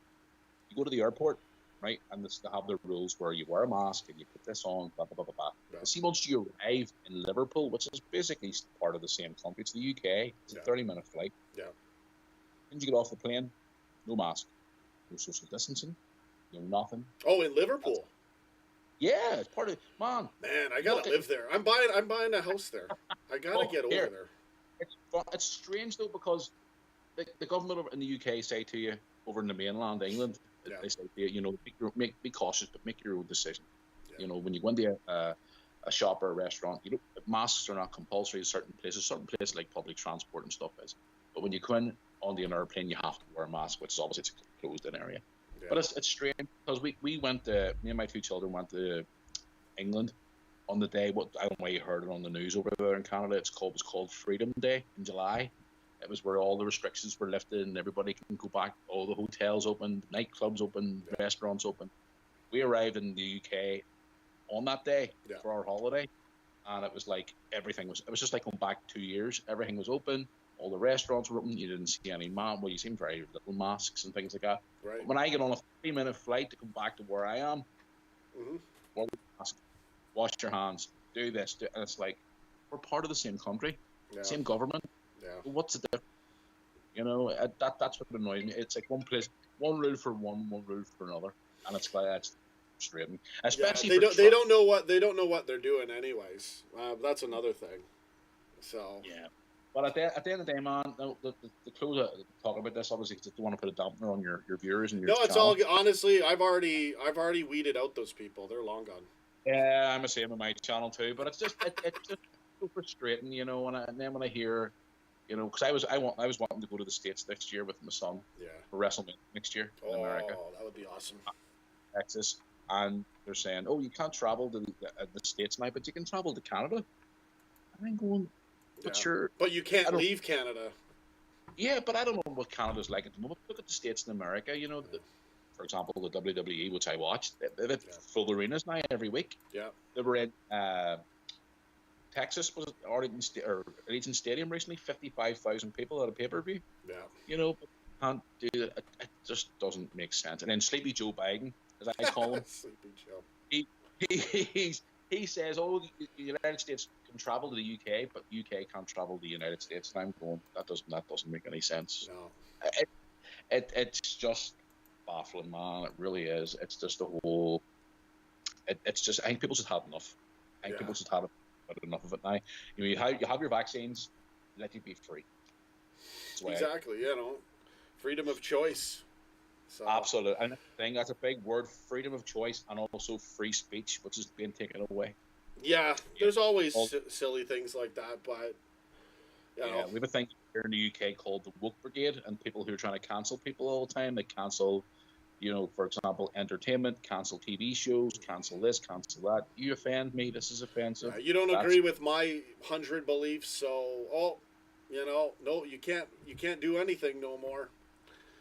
you go to the airport, right? And they have their rules where you wear a mask and you put this on, blah, blah, blah, blah, blah. Yeah. See, once you arrive in Liverpool, which is basically part of the same country, it's the UK, it's a 30-minute flight. Yeah. When you get off the plane, no mask, no social distancing, nothing. Oh, in Liverpool? Yeah, it's part of man. Man, I gotta live there. I'm buying a house there. I gotta get over there. It's strange though, because the government in the UK say to you over in the mainland England, they say to you, be cautious, but make your own decision. Yeah. When you go into a shop or a restaurant, masks are not compulsory in certain places like public transport and stuff is. But when you come in on the airplane, you have to wear a mask, which is obviously it's a closed-in area. Yeah. But it's strange because we went me and my two children went to England on the day. What I don't know why you heard it on the news over there in Canada. It was called Freedom Day in July. It was where all the restrictions were lifted and everybody can go back. All the hotels open, nightclubs open, restaurants open. We arrived in the UK on that day for our holiday, and it was like it was just like going back 2 years. Everything was open. All the restaurants were open. You didn't see any you seen very little masks and things like that. Right. But when I get on a 3-minute flight to come back to where I am, wear the mask, wash your hands, do this, and it's like we're part of the same country, same government. Yeah. Well, what's the difference? That's what annoys me. It's like one rule for one rule for another, and it's like that's frustrating. Especially they don't know what they're doing anyways. That's another thing. So But at the end of the day, man, the close of talking about this, obviously, because I don't want to put a dampener on your viewers and your it's all honestly. I've already weeded out those people. They're long gone. Yeah, I'm the same with my channel too. But it's just so frustrating, And then when I hear, because I was wanting to go to the States next year with my son. Yeah. For WrestleMania next year in America. Oh, that would be awesome. Texas, and they're saying, "Oh, you can't travel to the States now, but you can travel to Canada." And I'm going. But you can't leave Canada. Yeah, but I don't know what Canada's like at the moment. Look at the States in America. For example, the WWE, which I watched, they have full arenas now every week. Yeah. They were in Texas was or Allegiant Stadium recently, 55,000 people at a pay-per-view. Yeah. You know, but can't do it. It just doesn't make sense. And then Sleepy Joe Biden, as I call him, Sleepy Joe. He says, "Oh, the United States can travel to the UK, but UK can't travel to the United States." And I'm going, that doesn't make any sense. No. It's just baffling, man. It really is. It's just a whole. It's just. I think people just had enough. I think people just had enough of it now. You have your vaccines, let you be free. Exactly. You know, freedom of choice. So. Absolutely, and I think that's a big word: freedom of choice, and also free speech, which is being taken away. Yeah, there's always silly things like that, but you know. We have a thing here in the UK called the woke brigade, and people who are trying to cancel people all the time. They cancel, for example, entertainment, cancel TV shows, cancel this, cancel that. You offend me, this is offensive. You don't agree with my 100 beliefs, so no, you can't do anything no more.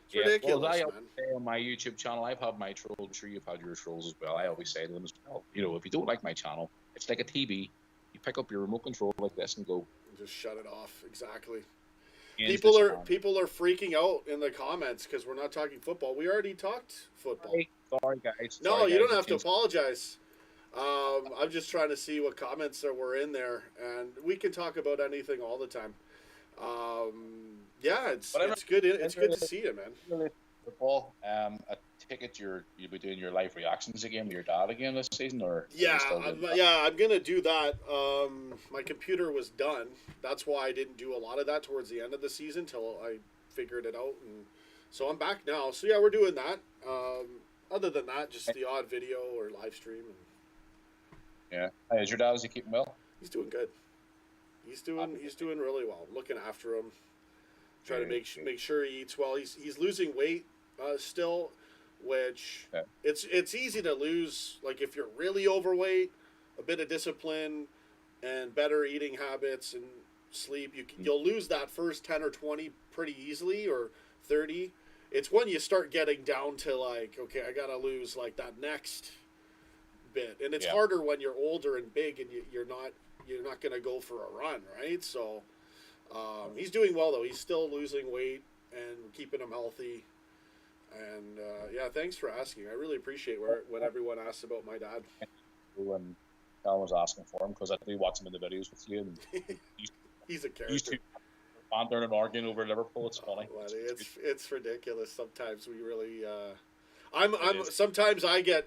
It's ridiculous, well, man. Say on my YouTube channel, I've had my trolls. I'm sure you've had your trolls as well. I always say to them as well, if you don't like my channel, it's like a TV. You pick up your remote control like this and go. Just shut it off. Exactly. People are freaking out in the comments because we're not talking football. We already talked football. Sorry guys. No, you don't have to apologize. I'm just trying to see what comments there were in there, and we can talk about anything all the time. It's good. It's good to see you, man. Football. I take it you'll be doing your live reactions again with your dad again this season, or I'm gonna do that. My computer was done. That's why I didn't do a lot of that towards the end of the season till I figured it out, and so I'm back now. So yeah, we're doing that. Other than that, just the odd video or live stream. Yeah. Hey, is your dad? Is he keeping well? He's doing good. He's doing really well. I'm looking after him. Trying to make sure he eats well. He's losing weight still, which it's easy to lose. Like if you're really overweight, a bit of discipline and better eating habits and sleep, you'll lose that first 10 or 20 pretty easily, or 30. It's when you start getting down to like, okay, I gotta lose like that next bit, and it's harder when you're older and big and you're not gonna go for a run, right? So. He's doing well though. He's still losing weight and keeping him healthy. And thanks for asking. I really appreciate when everyone asks about my dad. When Alan was asking for him, because I do watch him in the videos with you. And he's a character. Used to banter and arguing over Liverpool. It's funny. It's ridiculous. Sometimes we really. Sometimes I get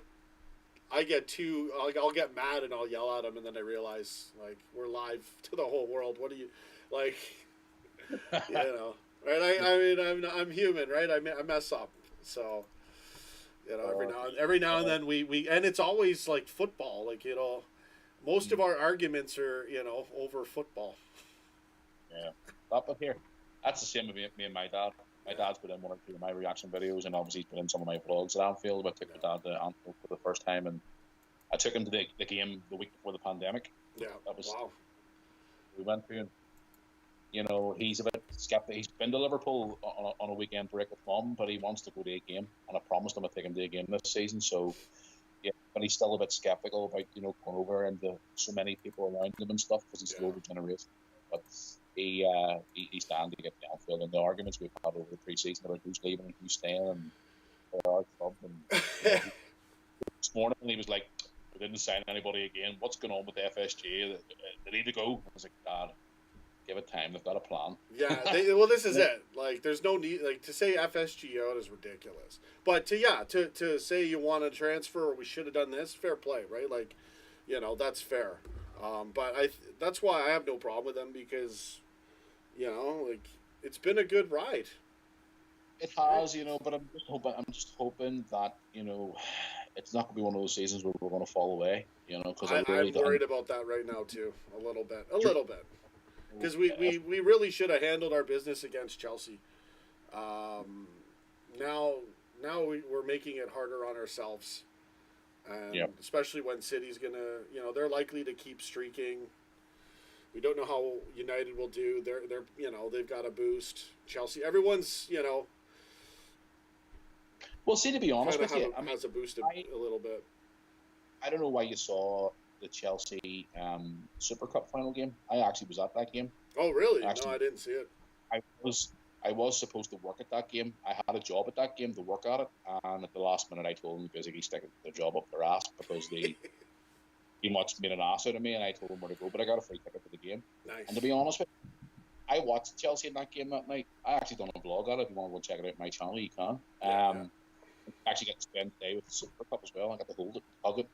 too. I'll get mad and I'll yell at him, and then I realize like we're live to the whole world. What do you? Like, right? I'm human, right? I mess up, so every now and then we and it's always like football, like most of our arguments are over football. Yeah, but here, that's the same with me and my dad. My dad's put in one or two of my reaction videos, and obviously he's put in some of my vlogs at Anfield. I took my dad to Anfield for the first time, and I took him to the game the week before the pandemic. Yeah, that was wow. We went to. He's a bit skeptical. He's been to Liverpool on a weekend break with mum, but he wants to go to a game, and I promised him I'd take him to a game this season. So, yeah, but he's still a bit skeptical about going over and so many people around him and stuff because he's the older generation. But he's down to get to Anfield, and the arguments we've had over the pre-season about who's leaving and who's staying, and our club. And this morning he was like, "We didn't sign anybody again. What's going on with the FSG? They need to go." I was like, "Dad, give it time. They've got a plan." Yeah, this is it. Like, there's no need. Like, to say FSG out is ridiculous. But to say you want to transfer or we should have done this, fair play, right? Like, that's fair. But that's why I have no problem with them because, like it's been a good ride. It has, but I'm just hoping that it's not going to be one of those seasons where we're going to fall away. Because I'm worried about that right now too, a little bit. Because we really should have handled our business against Chelsea. Now we're making it harder on ourselves, and especially when City's gonna, they're likely to keep streaking. We don't know how United will do. They're they've got a boost. Chelsea, everyone's Well, see, to be honest with you, has a boost a little bit. I don't know why you saw the Chelsea Super Cup final game. I actually was at that game. Oh, really? Actually, No, I didn't see it. I was supposed to work at that game. I had a job at that game to work at it, and at the last minute, I told them to basically stick the job up their ass because they pretty much made an ass out of me, and I told them where to go. But I got a free ticket to the game. Nice. And to be honest with you, I watched Chelsea in that game that night. I actually done a vlog on it. If you want to go check it out on my channel, you can. I actually got to spend the day with the Super Cup as well. I got to hold it, hug it.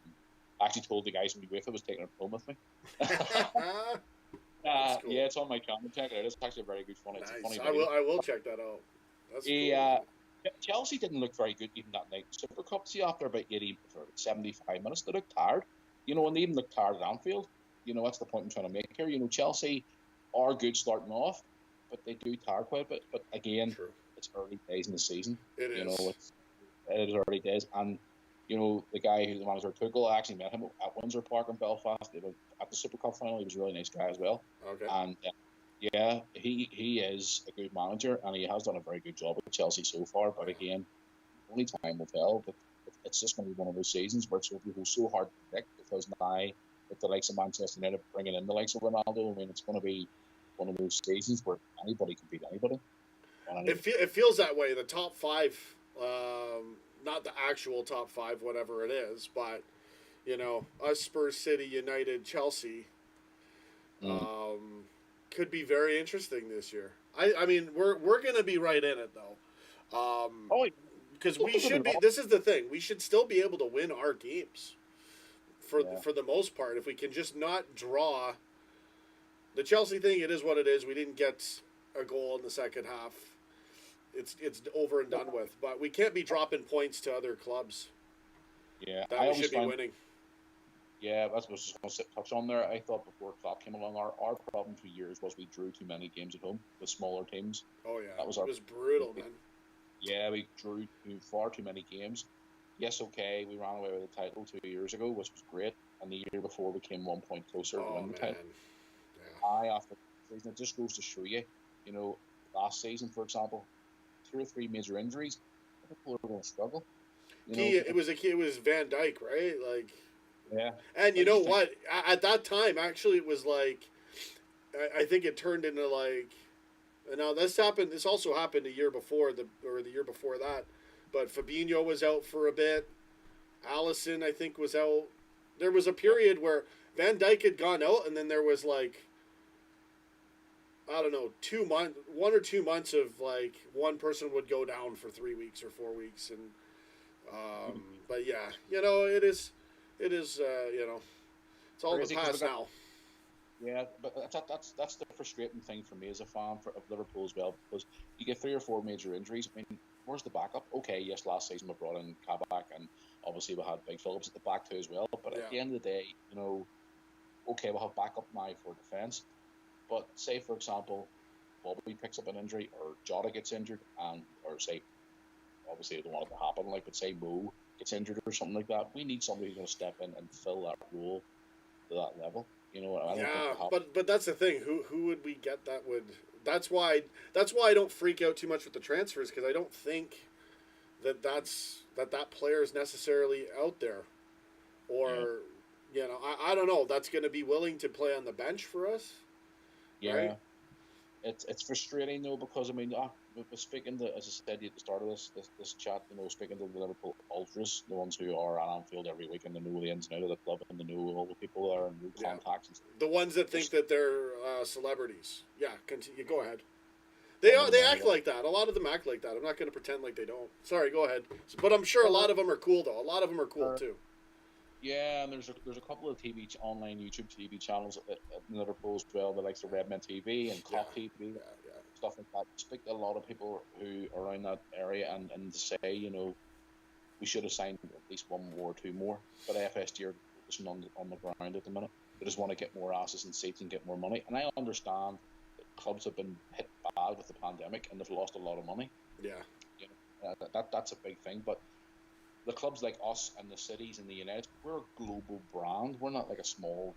I actually told the guys in the with I was taking it home with me. Cool. Yeah, it's on my channel. Check it out. It's actually very good fun. It's nice. a funny I will check that out. That's cool. Chelsea didn't look very good even that night. Super Cup, see, after about 75 minutes, they looked tired. And they even looked tired at Anfield. That's the point I'm trying to make here. Chelsea are good starting off, but they do tire quite a bit. But again, True. It's early days in the season. It is. It is early days. And, the guy who's the manager, Tuchel, I actually met him at Windsor Park in Belfast at the Super Cup final. He was a really nice guy as well. Okay. And, he is a good manager, and he has done a very good job with Chelsea so far. But again, only time will tell. But it's just going to be one of those seasons where it's going to be so hard to predict, because now, with the likes of Manchester United bringing in the likes of Ronaldo, it's going to be one of those seasons where anybody can beat anybody. It feels that way. The top five, not the actual top five, whatever it is, but us, Spurs, City, United, Chelsea, could be very interesting this year. I mean, we're going to be right in it though, because we should be. This is the thing. We should still be able to win our games. For the most part, if we can just not draw. The Chelsea thing, it is what it is. We didn't get a goal in the second half. It's over and done with. But we can't be dropping points to other clubs. Yeah, that we should be winning. Yeah, that's what I was just going to touch on there. I thought before Klopp came along, our problem for years was we drew too many games at home with smaller teams. Oh yeah, it was brutal, man. Yeah, we drew far too many games. Yes, okay, we ran away with the title 2 years ago, which was great, and the year before we came 1 point closer to win the title. Yeah. After the season, it just goes to show you, last season, for example, 2 or 3 major injuries, Liverpool are going to struggle. It was Van Dijk, right? Like, yeah. And you know what? At that time, actually, it was like, I think it turned into like, and now this also happened the year before the year before that. But Fabinho was out for a bit. Alisson, I think, was out. There was a period where Van Dijk had gone out, and then there was like, I don't know, 1 or 2 months of like one person would go down for 3 weeks or 4 weeks, and but yeah, it is, it's all in the past now. Yeah, but that's the frustrating thing for me as a fan of Liverpool as well, because you get 3 or 4 major injuries. I mean, where's the backup? Okay, yes, last season we brought in Kabak, and obviously we had Big Phillips at the back too as well. But at the end of the day, okay, we'll have backup now for defence. But say, for example, Bobby picks up an injury, or Jota gets injured, or say, obviously I don't want it to happen, but say Mo gets injured or something like that. We need somebody who's going to step in and fill that role to that level. But that's the thing. Who would we get that would? That's why I don't freak out too much with the transfers, because I don't think that player is necessarily out there, or I don't know. That's going to be willing to play on the bench for us. Yeah, right? It's frustrating though, because I mean, we're speaking to, as I said at the start of this chat, speaking to the Liverpool ultras, the ones who are at Anfield every week and they know the ins and out of the club and they know all the people there and know contacts and stuff. The ones that think that they're celebrities. Yeah, continue. Go ahead. They act like that. A lot of them act like that. I'm not going to pretend like they don't. Sorry, go ahead. But I'm sure a lot of them are cool though. A lot of them are cool too. Yeah, and there's a couple of online YouTube TV channels at Liverpool as well, the likes of Redmen TV and Cop TV, stuff like that. Speak to a lot of people who are around that area and to say, we should have signed at least 1 more or 2 more. But FSG are focusing on the ground at the minute. They just want to get more asses and seats and get more money. And I understand that clubs have been hit bad with the pandemic and they've lost a lot of money. Yeah. That's a big thing, but the clubs like us and the cities and the United, we're a global brand. We're not like a small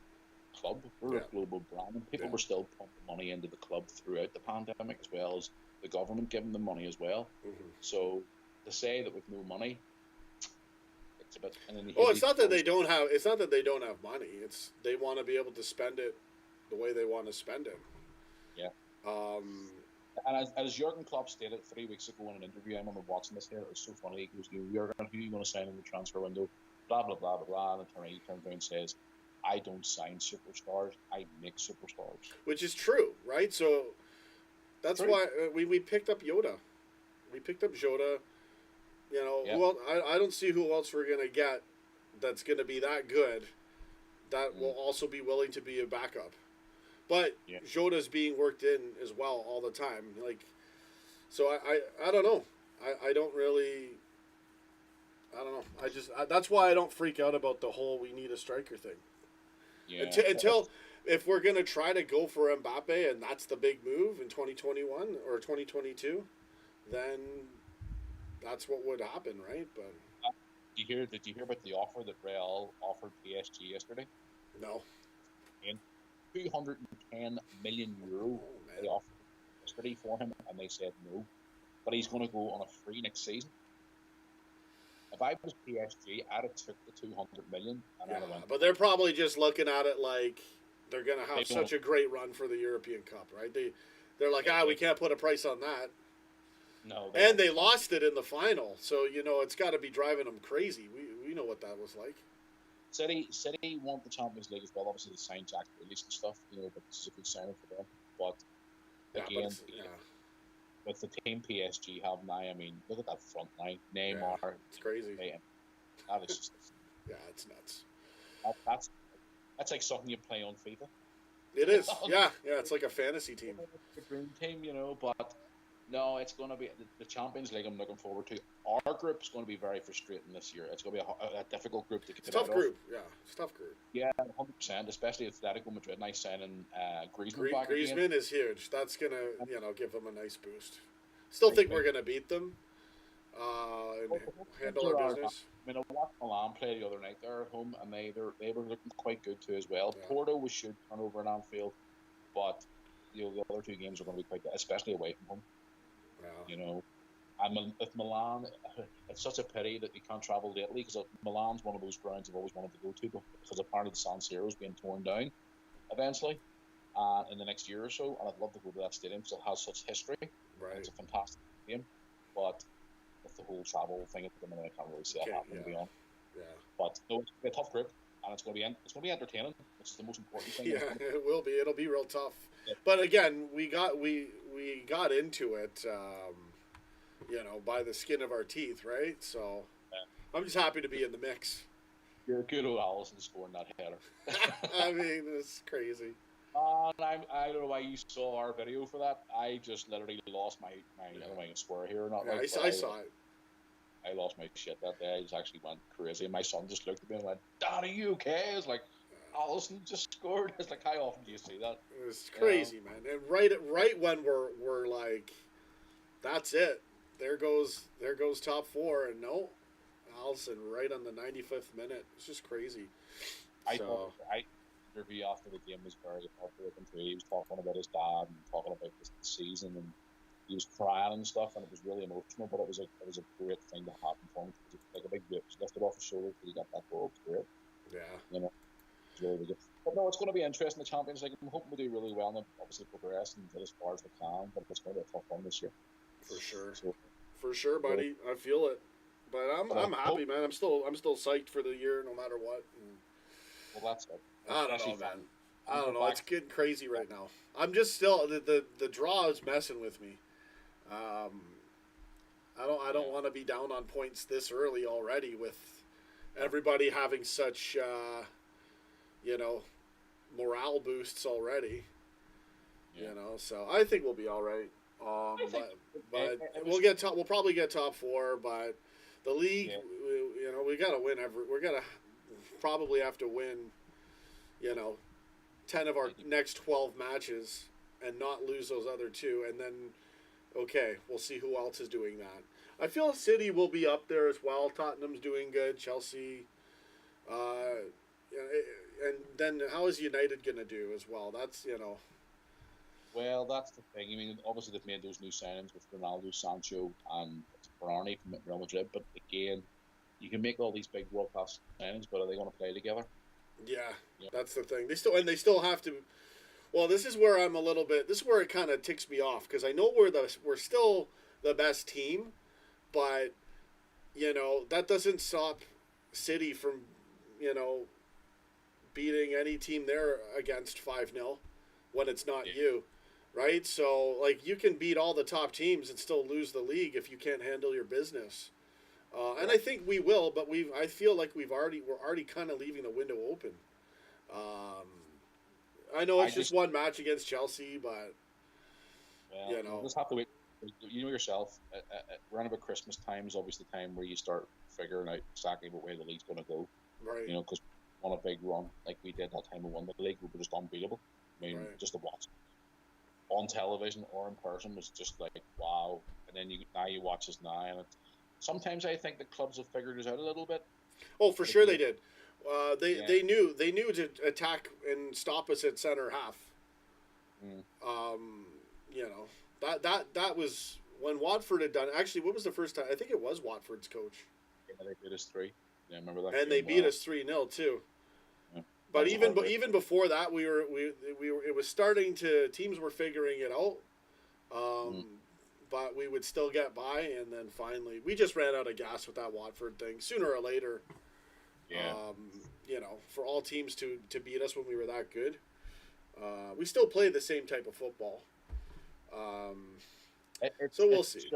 club. We're a global brand. And people were still pumping money into the club throughout the pandemic, as well as the government giving them money as well. Mm-hmm. So to say that with no money, It's a bit, and then it's not that they don't have. It's not that they don't have money. It's they want to be able to spend it the way they want to spend it. Yeah. And as Jurgen Klopp stated 3 weeks ago in an interview, I remember watching this here. It was so funny. He goes, "Jurgen, who are you going to sign in the transfer window?" Blah blah blah blah blah. And he turns around and says, "I don't sign superstars. I make superstars." Which is true, right? So that's why we picked up Jota. We picked up Jota. You know, well, I don't see who else we're gonna get that's gonna be that good. That will also be willing to be a backup. But Jota's being worked in as well all the time. Like, so I don't know. I don't really. I don't know. That's why I don't freak out about the whole we need a striker thing. Yeah. Until if we're gonna try to go for Mbappe and that's the big move in 2021 or 2022, then that's what would happen, right? But did you hear about the offer that Real offered PSG yesterday? No. And 210 million euro they offered yesterday for him, and they said no. But he's going to go on a free next season. If I was PSG, I'd have took the 200 million. And I'd have went. But they're probably just looking at it like they're going to have such a great run for the European Cup, right? They're like, we can't put a price on that. No. They lost it in the final, so it's got to be driving them crazy. We know what that was like. City won the Champions League as well. Obviously, they signed Jack Grealish and stuff, but this is a good signing for them. But again, with the team PSG have now, I mean, look at that front line. Neymar, it's crazy. That is just it's nuts. That's like something you play on FIFA. It is, yeah. It's like a fantasy team. A dream team, but. No, it's going to be the Champions League I'm looking forward to. Our group's going to be very frustrating this year. It's going to be a difficult group to get out of. It's a tough group. Yeah, 100%, especially Atletico Madrid. Nice signing Griezmann back again. Griezmann is huge. That's going to, give them a nice boost. Still think we're going to beat them and handle our business. I mean, I watched Milan play the other night there at home, and they were looking quite good too as well. Yeah. Porto was should turn over in Anfield, but the other two games are going to be quite good, especially away from home. Yeah. And with Milan, it's such a pity that we can't travel to Italy because Milan's one of those grounds I've always wanted to go to because apparently the San Siro is being torn down eventually in the next year or so, and I'd love to go to that stadium because it has such history. Right. It's a fantastic game, but with the whole travel thing at the minute, I can't really see that happening. To be honest. Yeah. But no, it's going to be a tough group, and it's going to be entertaining, which is the most important thing. Yeah, it will be. It'll be real tough. Yeah. But again, we got into it, by the skin of our teeth, right? So I'm just happy to be in the mix. You're good old Alisson scoring that header. I mean, it's crazy. And I don't know why you saw our video for that. I just literally lost my I don't know if I can swear here or not. Yeah, I saw it. I lost my shit that day. I just actually went crazy. And my son just looked at me and went, "Dad, are you okay?" It's like, Alisson just scored. It's like, how often do you see that? It was crazy, man. And right when we're like, that's it. There goes top four, and no, Alisson right on the 95th minute. It's just crazy. I interview after the game was very heartbreaking too. He was talking about his dad and talking about the season, and he was crying and stuff, and it was really emotional. But it was a great thing to happen for him. Like a big weight was lifted off his shoulders. He got that goal. It was great. Yeah. Really good. But no, it's going to be interesting. The Champions League. I'm hoping we do really well and obviously progress and get as far as we can. But it's going to be a tough one this year. For sure, buddy. I feel it. But I'm happy, man. I'm still psyched for the year, no matter what. Well, that's it. I don't know, man. I don't know. It's getting crazy right now. I'm just still the draw is messing with me. I don't want to be down on points this early already with everybody having such morale boosts already. Yeah. So I think we'll be all right. But we'll probably get top four. But the league, we got to win we're gonna probably have to win, 10 of our next 12 matches and not lose those other two, and then we'll see who else is doing that. I feel City will be up there as well. Tottenham's doing good. Chelsea, and then how is United gonna do as well? That's Well, that's the thing. I mean, obviously they've made those new signings with Ronaldo, Sancho, and Varane from Real Madrid. But again, you can make all these big world class signings, but are they going to play together? Yeah, Yeah. that's the thing. They still have to. Well, this is where I'm a little bit. This is where it kind of ticks me off because I know we're still the best team, but that doesn't stop City from beating any team there against 5-0 when it's not you, right? So like you can beat all the top teams and still lose the league if you can't handle your business. And I think we will, but I feel like we're already kind of leaving the window open. I know it's just one match against Chelsea, but we'll just have to wait. You know yourself, around about Christmas time is obviously the time where you start figuring out exactly what way the league's going to go. Right. Because on a big run like we did that time we won the league, we were just unbeatable. I mean, just to watch on television or in person was just like wow. And then you watch us now, and sometimes I think the clubs have figured us out a little bit. Oh, for sure they did. They knew to attack and stop us at center half. That was when Watford had done. Actually, what was the first time? I think it was Watford's coach. Yeah, they beat us 3. Yeah, I remember that. And they beat us 3-0 too. Yeah. But even before that, we were. It was starting to. Teams were figuring it out. But we would still get by, and then finally, we just ran out of gas with that Watford thing. Sooner or later, for all teams to beat us when we were that good, we still play the same type of football. So we'll see.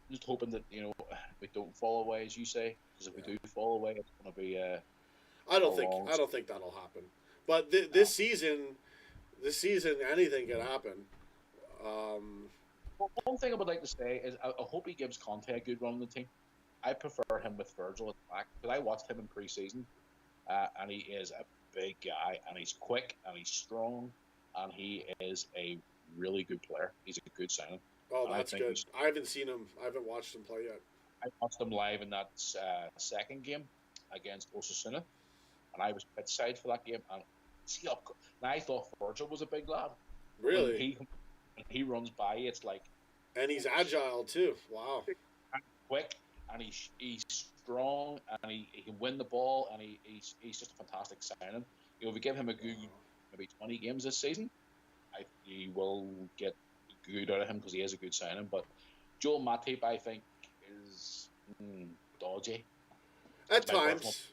Just hoping that we don't fall away, as you say, because if we do fall away, it's going to be. I don't think that'll happen. But this season, anything can happen. Well, one thing I would like to say is I hope he gives Conte a good run in the team. I prefer him with Virgil at the back because I watched him in pre-season, and he is a big guy, and he's quick, and he's strong, and he is a really good player. He's a good signing. Oh, that's good. I haven't seen him. I haven't watched him play yet. I watched him live in that second game against Osasuna, and I was pitchside for that game. And I thought Virgil was a big lad. Really? When he runs by, it's like. And he's agile too. Wow. And quick, and he's strong, and he can win the ball, and he's just a fantastic signing. If we give him a good maybe 20 games this season, he will get good out of him because he is a good signing. But Joel Matip, I think, is dodgy. At times,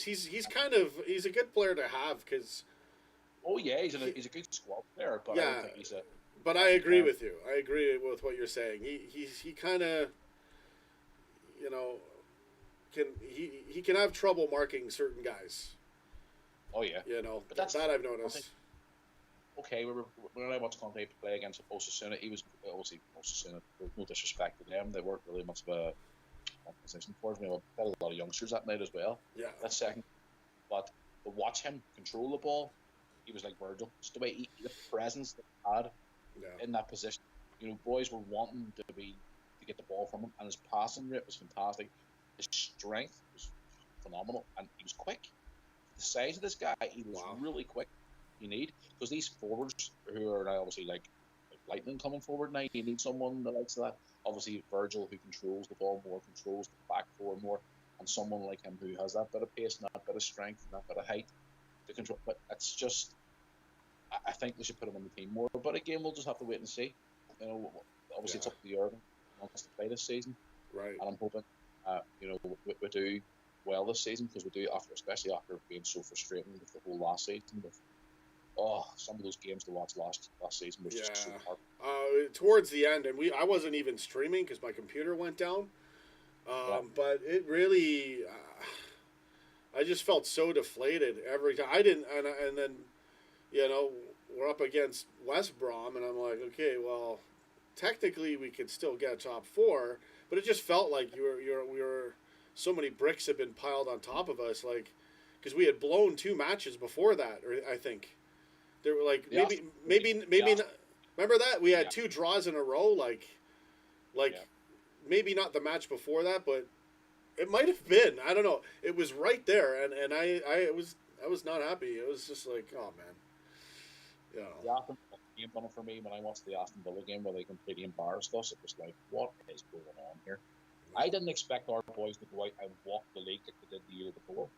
he's a good player to have because. Oh yeah, he's a good squad player, but I don't think he's a. But I agree with you. I agree with what you're saying. He kind of, he can have trouble marking certain guys. Oh yeah. But that I've noticed. Okay, when I watched Conte play against Osasuna, he was obviously Osasuna. No disrespect to them, they weren't really much of a opposition for me. We had a lot of youngsters that night as well. Yeah. That second, but to watch him control the ball, he was like Virgil. Just the way the presence that he had in that position. Boys were wanting to get the ball from him, and his passing rate was fantastic. His strength was phenomenal, and he was quick. The size of this guy, he was really quick. You need because these forwards who are now obviously like lightning coming forward now. You need someone that likes that. Obviously, Virgil who controls the ball more, controls the back four more, and someone like him who has that bit of pace and that bit of strength and that bit of height to control. But it's just, I think they should put him on the team more. But again, we'll just have to wait and see. Obviously it's up to the Irving wants to play this season, right? And I'm hoping, we do well this season because we do especially after being so frustrating with the whole last season. Some of those games to watch last season was just so hard. Towards the end, and I wasn't even streaming because my computer went down. But it really, I just felt so deflated every time. I didn't, and then, we're up against West Brom, and I'm like, okay, well, technically we could still get top 4, but it just felt like we were so many bricks had been piled on top of us, like, because we had blown 2 matches before that, or I think. There were like maybe not, remember that we had 2 draws in a row, maybe not the match before that, but it might have been. I don't know. It was right there, and I was not happy. It was just like, oh man, The Aston Villa game done it for me when I watched the Aston Villa game where they completely embarrassed us. It was like, what is going on here? I didn't expect our boys to go out and walk the league like they did the year before.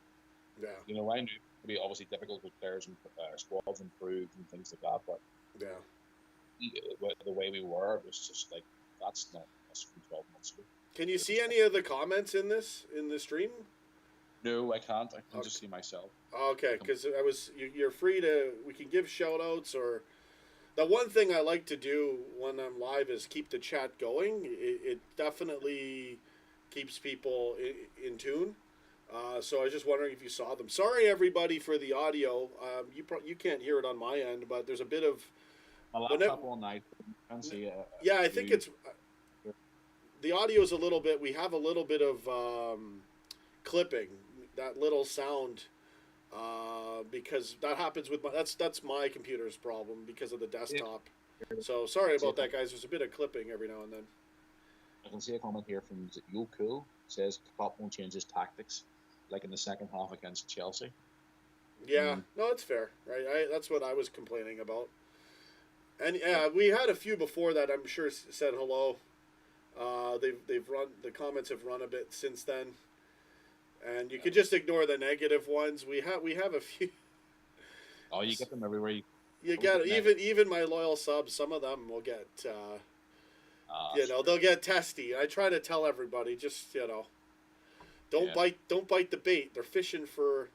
Yeah. You know, I knew it would be obviously difficult with players and squads improved and things like that, but the way we were, it was just like, that's not us from 12 months ago. Can you see any of the comments in the stream? No, I can't. I can just see myself. Okay, because you're free to. We can give shout outs, or the one thing I like to do when I'm live is keep the chat going. It definitely keeps people in tune. So I was just wondering if you saw them. Sorry, everybody, for the audio. You can't hear it on my end, but there's a bit of. My laptop all night. I can't see it. Yeah, I think it's. The audio is a little bit. We have a little bit of clipping, that little sound, because that happens with my. That's my computer's problem because of the desktop. So sorry about that, guys. There's a bit of clipping every now and then. I can see a comment here from Yoko. Says Klopp won't change his tactics, like in the second half against Chelsea. Yeah, no, it's fair, right? That's what I was complaining about. And we had a few before that. I'm sure said hello. They've run. The comments have run a bit since then, and you could just ignore the negative ones. We have a few. Oh, you get them everywhere. You get even my loyal subs. Some of them will get. They'll get testy. I try to tell everybody, just don't bite the bait. They're fishing for.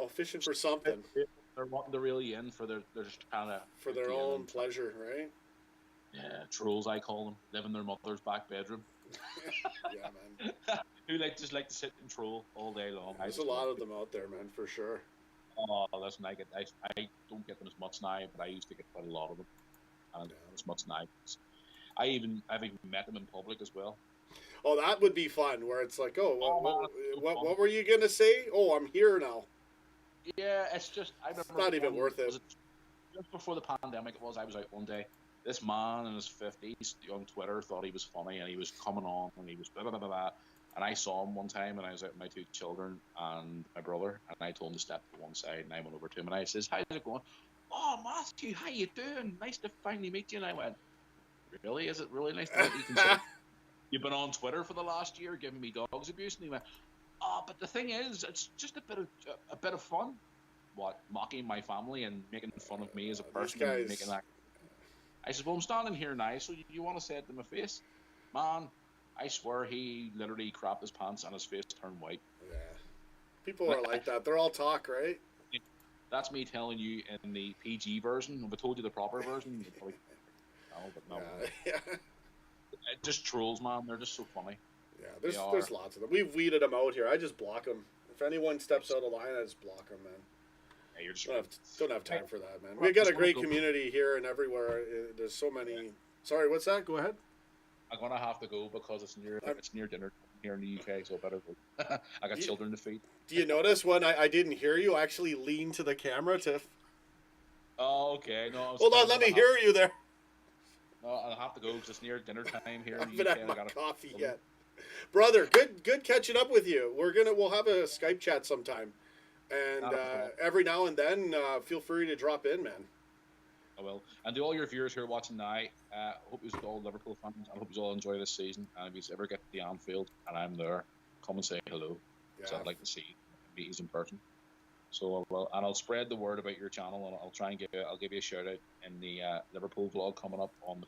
Fishing for something. They're wanting to reel you in they're just kind of for their own pleasure, right? Yeah, trolls I call them, live in their mother's back bedroom. Yeah, man. Who just like to sit and troll all day long. There's a lot of them out there, man, for sure. Oh, listen, I don't get them as much now, but I used to get quite a lot of them, and as much now. I've even met them in public as well. Oh, that would be fun. Where it's like, what were you gonna say? Oh, I'm here now. Yeah, it's just I remember. It's not even worth it. Just before the pandemic, I was out one day. This man in his 50s on Twitter thought he was funny, and he was coming on, and he was blah, blah, blah, blah. And I saw him one time, and I was out with my two children and my brother, and I told him to step to one side, and I went over to him, and I says, "How's it going?" "Oh, Matthew, how you doing? Nice to finally meet you." And I went, "Really? Is it really nice to meet you?" "You've been on Twitter for the last year giving me dogs abuse." And he went, "Oh, but the thing is, it's just a bit of fun." What, mocking my family and making fun of me as a person and making that. I said, "Well, I'm standing here now, so you want to say it to my face?" Man, I swear he literally crapped his pants and his face turned white. Yeah. People are like that. They're all talk, right? That's me telling you in the PG version. If I told you the proper version, you'd probably no, but no. Yeah. Just trolls, man. They're just so funny. Yeah, there's lots of them. We've weeded them out here. I just block them. If anyone steps out of line, I just block them, man. Yeah, you're just don't have time for that, man. We got a great community here and everywhere. There's so many. Yeah. Sorry, what's that? Go ahead. I'm gonna have to go because it's near dinner here in the UK, so I better go. I got children to feed. Do you notice when I didn't hear you? I actually leaned to the camera to. Oh, okay. No. Hold on, let me hear you there. No, I'll have to go because it's near dinner time here. I haven't had my coffee yet, brother. Good catching up with you. We'll have a Skype chat sometime, and every now and then, feel free to drop in, man. I will. And to all your viewers who are watching now, hope you all Liverpool fans. I hope you all enjoy this season. And if you ever get to the Anfield and I'm there, come and say hello. Yeah. So I'd like to see you, meet you in person. So I'll spread the word about your channel, and I'll try and give you a shout out in the Liverpool vlog coming up on the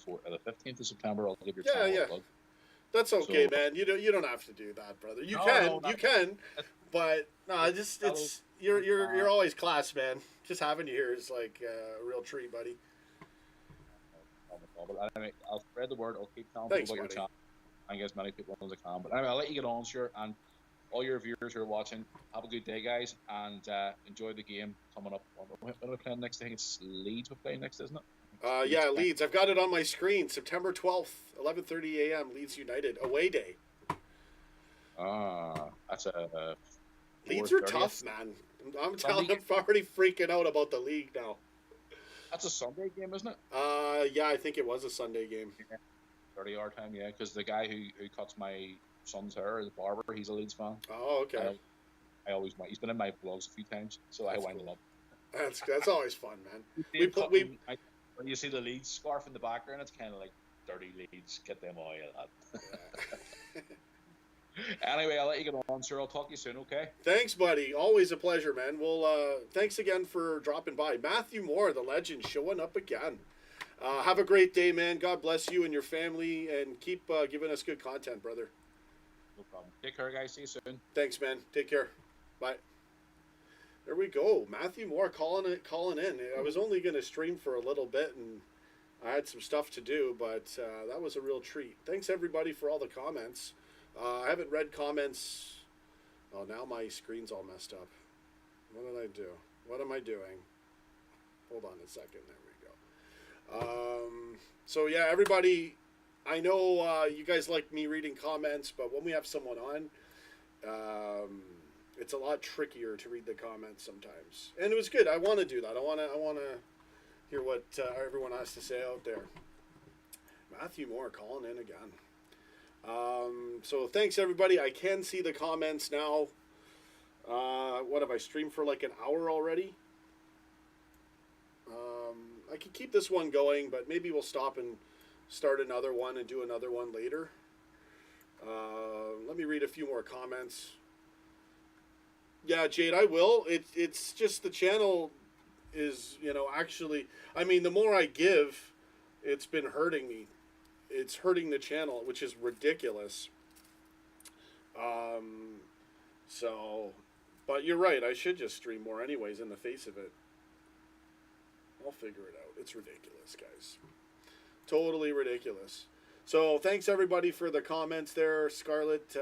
15th of September. I'll give your channel a plug. That's okay, man. You don't have to do that, brother. You can, but no, it's you're always class, man. Just having you here is like a real treat, buddy. Anyway, I'll spread the word. I'll keep telling people about your channel. I get as many people as I can. But anyway, I'll let you get on, sure. And all your viewers who are watching, have a good day, guys, and enjoy the game coming up. When are we playing next? I think it's Leeds we're playing next, isn't it? Yeah, Leeds. I've got it on my screen. September 12th, 11:30 a.m. Leeds United away day. That's a. Leeds are tough, man. I'm telling you, I'm already freaking out about the league now. That's a Sunday game, isn't it? Yeah, I think it was a Sunday game. 30 hour time, yeah, because the guy who cuts my son's hair, the barber, he's a Leeds fan. Oh, okay. I always he's been in my vlogs a few times, so I wind him up. That's always fun, man. When you see the Leeds scarf in the background, it's kind of like dirty leads. Get them away of that. Yeah. Anyway, I'll let you get on, sir. I'll talk to you soon, okay? Thanks, buddy. Always a pleasure, man. Well, thanks again for dropping by. Matthew Moore, the legend, showing up again. Have a great day, man. God bless you and your family, and keep giving us good content, brother. No problem. Take care, guys. See you soon. Thanks, man. Take care. Bye. There we go. Matthew Moore calling in. I was only going to stream for a little bit, and I had some stuff to do, but that was a real treat. Thanks, everybody, for all the comments. I haven't read comments. Oh, now my screen's all messed up. What did I do? What am I doing? Hold on a second. There we go. So, yeah, everybody, I know you guys like me reading comments, but when we have someone on, it's a lot trickier to read the comments sometimes. And it was good. I want to do that. I want to hear what everyone has to say out there. Matthew Moore calling in again. So thanks, everybody. I can see the comments now. What have I streamed for like an hour already? I could keep this one going, but maybe we'll stop and start another one and do another one later. Let me read a few more comments. Yeah, Jade, I will. It's just the channel is, actually, I mean, the more I give, it's been hurting me. It's hurting the channel, which is ridiculous. But you're right. I should just stream more anyways in the face of it. I'll figure it out. It's ridiculous, guys. Totally ridiculous. So thanks, everybody, for the comments there. Scarlett,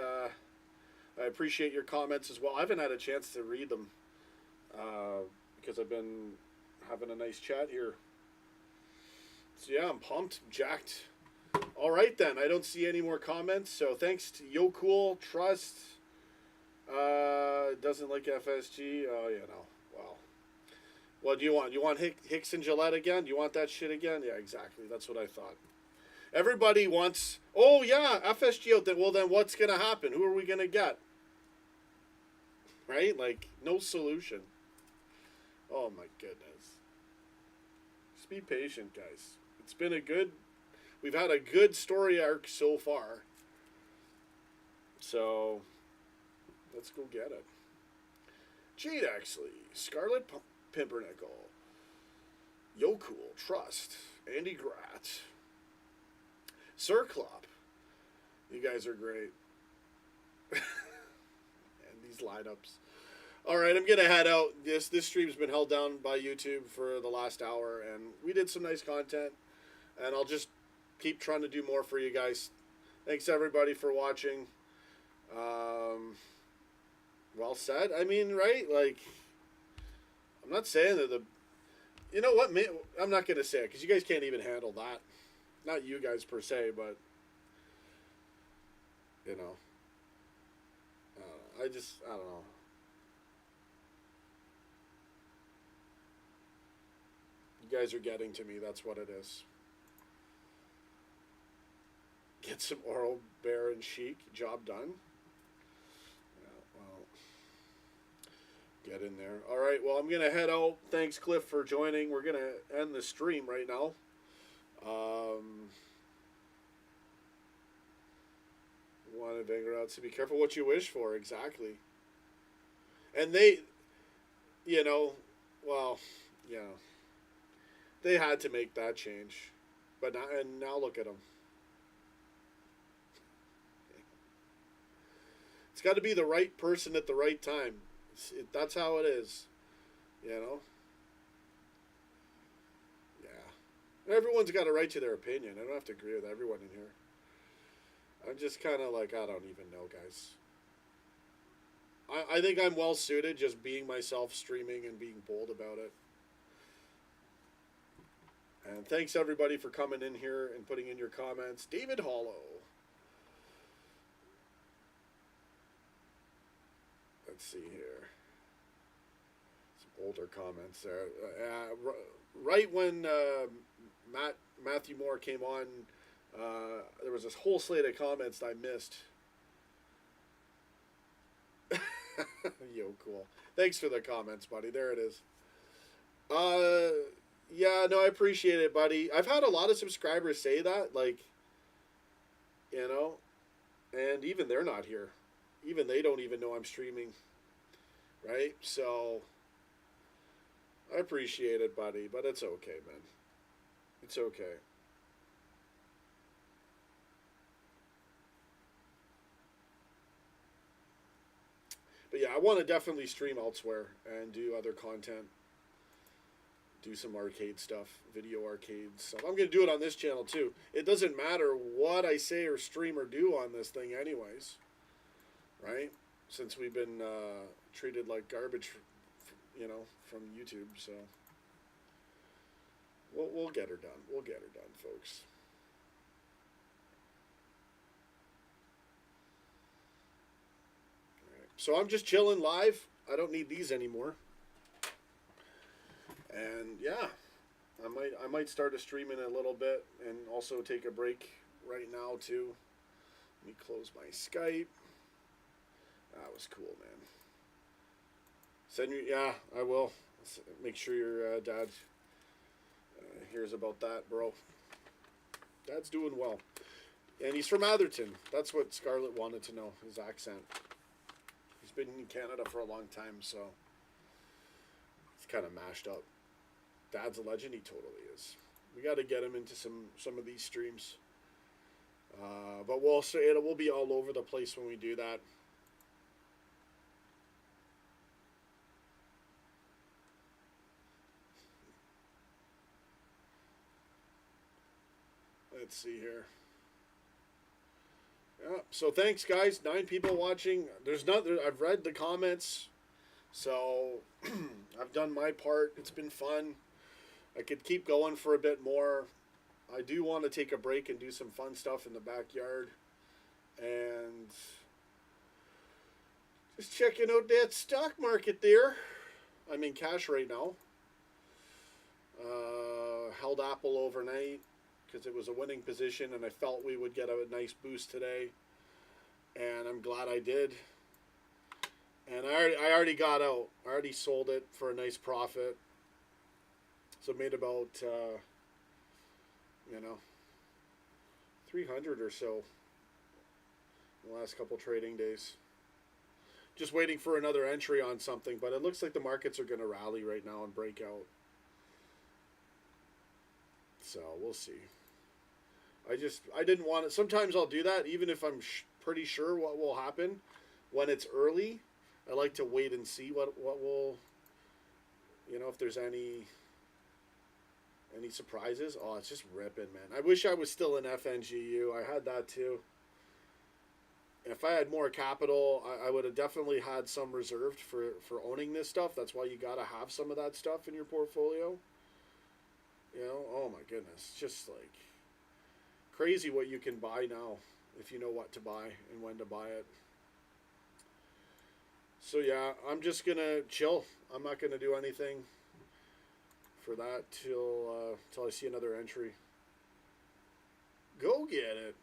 I appreciate your comments as well. I haven't had a chance to read them because I've been having a nice chat here. So, yeah, I'm pumped, jacked. All right, then. I don't see any more comments. So thanks to Yo Cool, Trust. Doesn't like FSG. Oh, Wow. What do you want? You want Hicks and Gillette again? Do you want that shit again? Yeah, exactly. That's what I thought. Everybody wants... Oh, yeah, FSG out there. Well, then what's going to happen? Who are we going to get? Right? Like, no solution. Oh, my goodness. Just be patient, guys. It's been a good... We've had a good story arc so far. So, let's go get it. Jade Axley, Scarlett Pimpernickel, Yo Cool, Trust, Andy Grat, Sir Klopp. You guys are great. And these lineups. All right, I'm going to head out. This stream's been held down by YouTube for the last hour, and we did some nice content. And I'll just keep trying to do more for you guys. Thanks, everybody, for watching. Well said. I mean, right? Like, I'm not saying that the... You know what? I'm not going to say it, because you guys can't even handle that. Not you guys, per se, but... I don't know. You guys are getting to me. That's what it is. Get some Oral Bear and Chic. Job done. Yeah, well, get in there. All right, well, I'm going to head out. Thanks, Cliff, for joining. We're going to end the stream right now. Want to bang her out, so be careful what you wish for. Exactly. And they, they had to make that change. But now look at them. It's got to be the right person at the right time. That's how it is. Yeah. Everyone's got a right to their opinion. I don't have to agree with everyone in here. I'm just kind of like, I don't even know, guys. I think I'm well suited just being myself, streaming, and being bold about it. And thanks, everybody, for coming in here and putting in your comments. David Hollow. Let's see here. Some older comments there. Right when Matthew Moore came on, there was this whole slate of comments that I missed. Yo, cool. Thanks for the comments, buddy. There it is. Yeah, no, I appreciate it, buddy. I've had a lot of subscribers say that. Like, you know, and even they're not here. Even they don't even know I'm streaming, right? So I appreciate it, buddy, but it's okay, man. It's okay. But yeah, I want to definitely stream elsewhere and do other content. Do some arcade stuff, video arcade stuff. I'm going to do it on this channel too. It doesn't matter what I say or stream or do on this thing anyways. Right? Since we've been treated like garbage, you know, from YouTube. So we'll get her done. We'll get her done, folks. All right. So I'm just chilling live. I don't need these anymore. And yeah, I might start a stream in a little bit and also take a break right now too. Let me close my Skype. That was cool, man. Send you, yeah, I will. Make sure your dad hears about that, bro. Dad's doing well, and he's from Atherton. That's what Scarlett wanted to know. His accent. He's been in Canada for a long time, so it's kind of mashed up. Dad's a legend. He totally is. We got to get him into some of these streams. But we'll be all over the place when we do that. Let's see here. Yeah. So thanks, guys. 9 people watching. I've read the comments, so I've done my part. It's been fun. I could keep going for a bit more. I do want to take a break and do some fun stuff in the backyard. And just checking out that stock market there. I'm in cash right now. Held Apple overnight because it was a winning position and I felt we would get a nice boost today. And I'm glad I did. And I already got out. I already sold it for a nice profit. So made about, 300 or so in the last couple trading days. Just waiting for another entry on something, but it looks like the markets are going to rally right now and break out. So we'll see. I didn't want it. Sometimes I'll do that, even if I'm pretty sure what will happen when it's early. I like to wait and see what will, if there's any surprises. Oh, it's just ripping, man. I wish I was still in FNGU. I had that too. If I had more capital, I would have definitely had some reserved for owning this stuff. That's why you got to have some of that stuff in your portfolio. Oh my goodness. Just like crazy what you can buy now if you know what to buy and when to buy it. So yeah, I'm just going to chill. I'm not going to do anything for that till I see another entry. Go get it.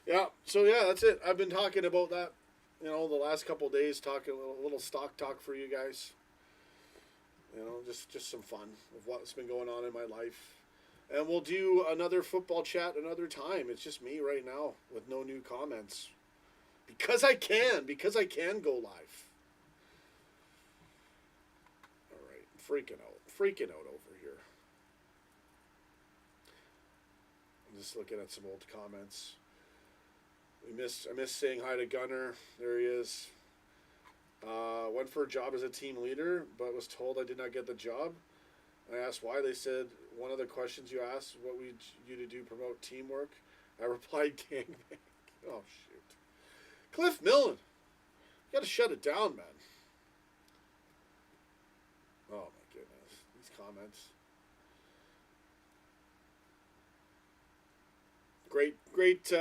Yeah, so yeah, that's it. I've been talking about that, the last couple of days, talking a little stock talk for you guys. Just some fun of what's been going on in my life. And we'll do another football chat another time. It's just me right now with no new comments. Because I can go live. All right, freaking out over here. I'm just looking at some old comments. I missed saying hi to Gunner. There he is. Went for a job as a team leader, but was told I did not get the job. I asked why. They said one of the questions you asked, what would you to do promote teamwork? I replied, gangbang. Oh, shoot. Cliff Millen. You got to shut it down, man. Oh, my goodness. These comments. Great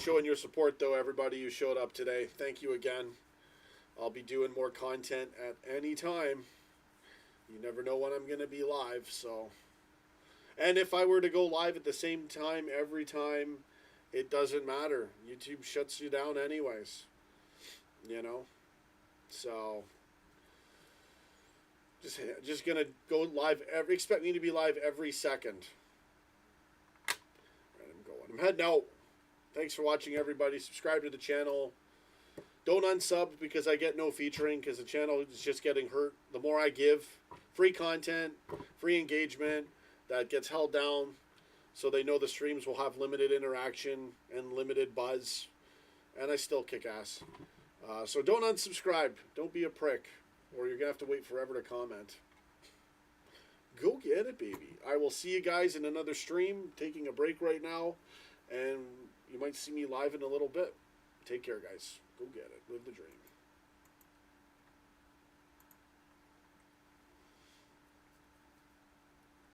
showing your support, though, everybody who showed up today. Thank you again. I'll be doing more content at any time. You never know when I'm going to be live, so. And if I were to go live at the same time every time, it doesn't matter. YouTube shuts you down anyways. So. Just going to go live expect me to be live every second. I'm heading out. Thanks for watching, everybody. Subscribe to the channel. Don't unsub because I get no featuring because the channel is just getting hurt. The more I give, free content, free engagement, that gets held down so they know the streams will have limited interaction and limited buzz. And I still kick ass. So don't unsubscribe. Don't be a prick. Or you're going to have to wait forever to comment. Go get it, baby. I will see you guys in another stream. Taking a break right now. And you might see me live in a little bit. Take care, guys. Go get it. Live the dream.